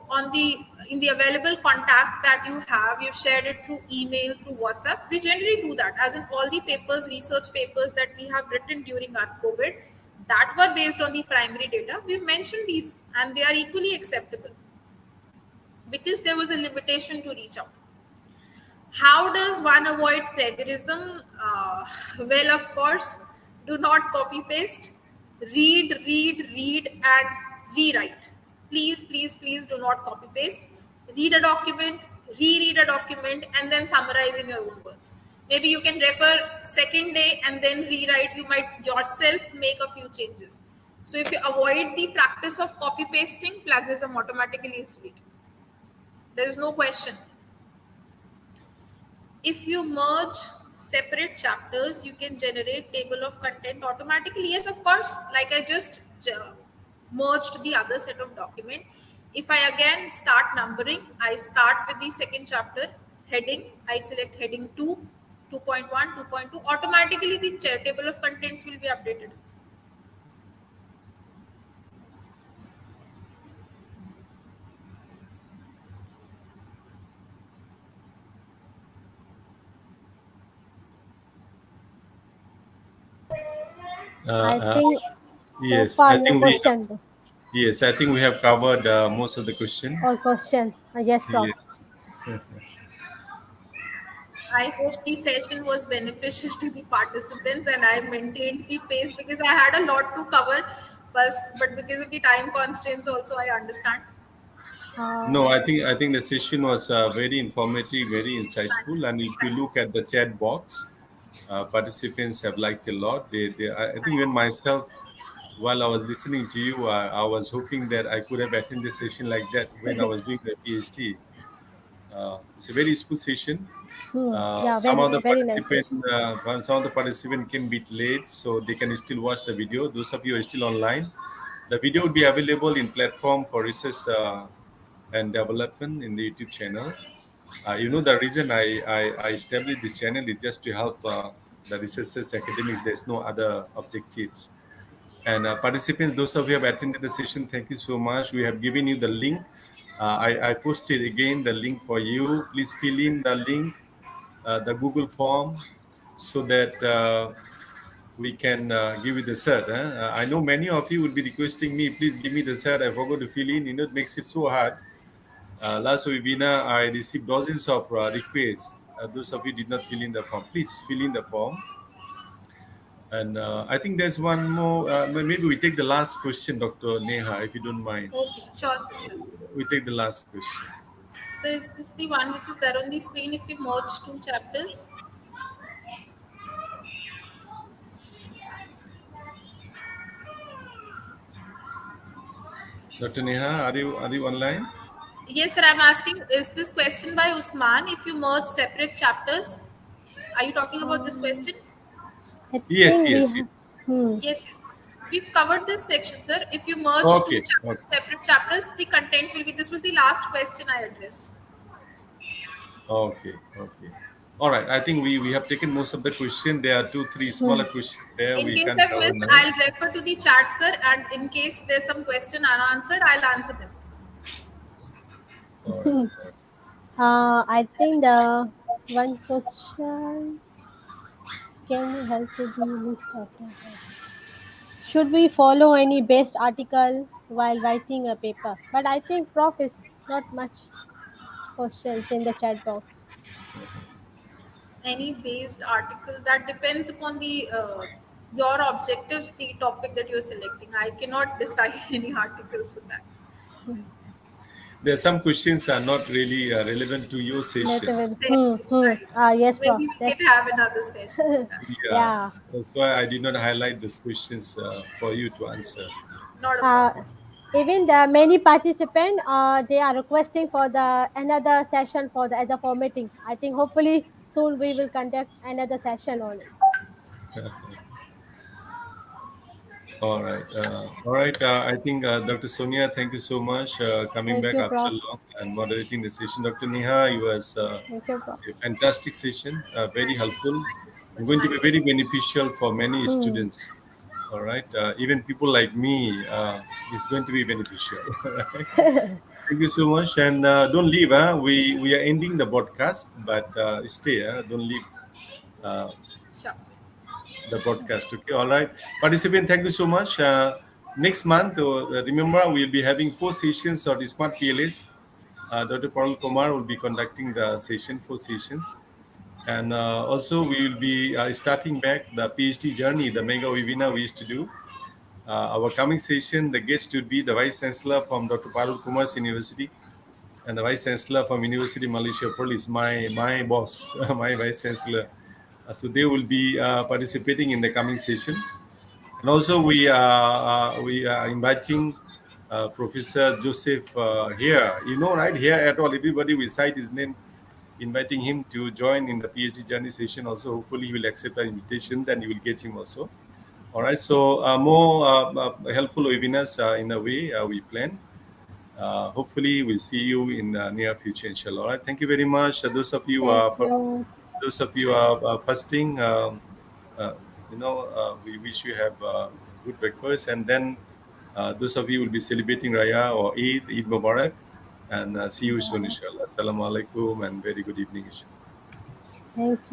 in the available contacts that you have, you've shared it through email, through WhatsApp. We generally do that, as in all the papers, research papers that we have written during our COVID that were based on the primary data. We've mentioned these and they are equally acceptable, because there was a limitation to reach out. How does one avoid plagiarism? Well, of course, do not copy paste. Read, and rewrite. Please, please, please do not copy paste. Read a document, reread a document, and then summarize in your own words. Maybe you can refer second day and then rewrite. You might yourself make a few changes. So if you avoid the practice of copy pasting, plagiarism automatically is read. There is no question. if you merge separate chapters, you can generate table of content automatically. Yes, of course, like I just merged the other set of document. If I again start numbering, I start with the second chapter heading, I select heading 2, 2.1, 2.2, automatically the table of contents will be updated. Uh, I uh, think so yes, far I no think we have. question. Yes, I think we have covered most of the question. All questions. Yes, Prof. Yes. I hope the session was beneficial to the participants and I maintained the pace because I had a lot to cover, but because of the time constraints, also I understand. No, Uh, I think the session was very informative, very Thank insightful, and you. if you Thank you look so at the chat box, participants have liked a lot. I think even myself, while I was listening to you, I was hoping that I could have attended the session like that when I was doing the PhD. It's a very useful session. yeah, Some very, of the very nice participant, session. some of the participant came a bit late, so they can still watch the video. Those of you who are still online, the video will be available in platform for research and development in the YouTube channel. The reason I established this channel is just to help the researchers, academics. There's no other objectives. And participants, those of you who have attended the session, thank you so much. We have given you the link. I posted again the link for you. Please fill in the link, the Google form, so that we can give you the cert. I know many of you will be requesting me, please give me the cert. I forgot to fill in. It makes it so hard. Last webinar, I received dozens of requests. Those of you did not fill in the form, please fill in the form. And I think there's one more. Maybe we take the last question, Dr. Neha, if you don't mind. much. Okay, sure, sir, sure. We take the last question. So is this the one which is there on the screen if we merge two chapters? Dr. Neha, are you online? Yes, sir, I'm asking, is this question by Usman if you merge separate chapters? Are you talking about this Um, question? I Yes, think we yes, have. yes. Yes, yes. We've covered this section, sir. If you merge two Okay, okay, separate chapters, the content will be. This was the last question I addressed. okay, okay. All right. I think we have taken most of the question. There are two, three smaller Hmm. questions there In we case can I've cover missed, now. I'll refer to the chat, sir. And in case there's some question unanswered, I'll answer them. All right. All right. I think the one question, can you help with the list of the should we follow any best article while writing a paper? But I think Prof is not much questions in the chat box. Any based article that depends upon the your objectives, the topic that you're selecting. I cannot decide any articles with that. There are some questions are not really relevant to your Let session. me, Session, right? yes, Prof. Maybe we That's can have another session for that. Yeah, yeah. that's why I did not highlight those questions for you to answer. Not a Uh, problem. even the many participants, they are requesting for the another session for the as a formatting. I think hopefully soon we will conduct another session on it. All right. I think Dr. Sonia, thank you so much coming Thank back you, after Prof. long and moderating the session. Dr. Neha, it was Thank you, Prof. a fantastic session, very helpful, Thank you so and much. going to be Thank you. very beneficial for many Hmm. students. All right, even people like me, it's going to be beneficial. All right. Thank you so much, and don't leave. We are ending the podcast, but stay. Don't leave. Uh, Sure. the broadcast. Okay, all right. Participant, thank you so much. Next month, remember, we'll be having 4 sessions of the Smart PLS. Dr. Parul Kumar will be conducting the session, 4 sessions. And also, we will be starting back the PhD journey, the mega webinar we used to do. Our coming session, the guest would be the Vice Chancellor from Dr. Parul Kumar's University and the Vice Chancellor from University Malaysia Police, my boss, my Vice Chancellor. So they will be participating in the coming session. And also we are inviting Professor Joseph here. You know, right? Here at all, everybody will cite his name. inviting him to join in the PhD journey session also. Hopefully, he will accept our invitation, then you will get him also. All right, so more helpful webinars in a way we plan. Hopefully, we'll see you in the near future, inshallah. All right, thank you very much. Thank you. Those of you fasting, we wish you have good breakfast, and then those of you will be celebrating Raya or Eid Mubarak, and see you soon, inshallah. Assalamu alaikum, and very good evening, inshallah. Thank you.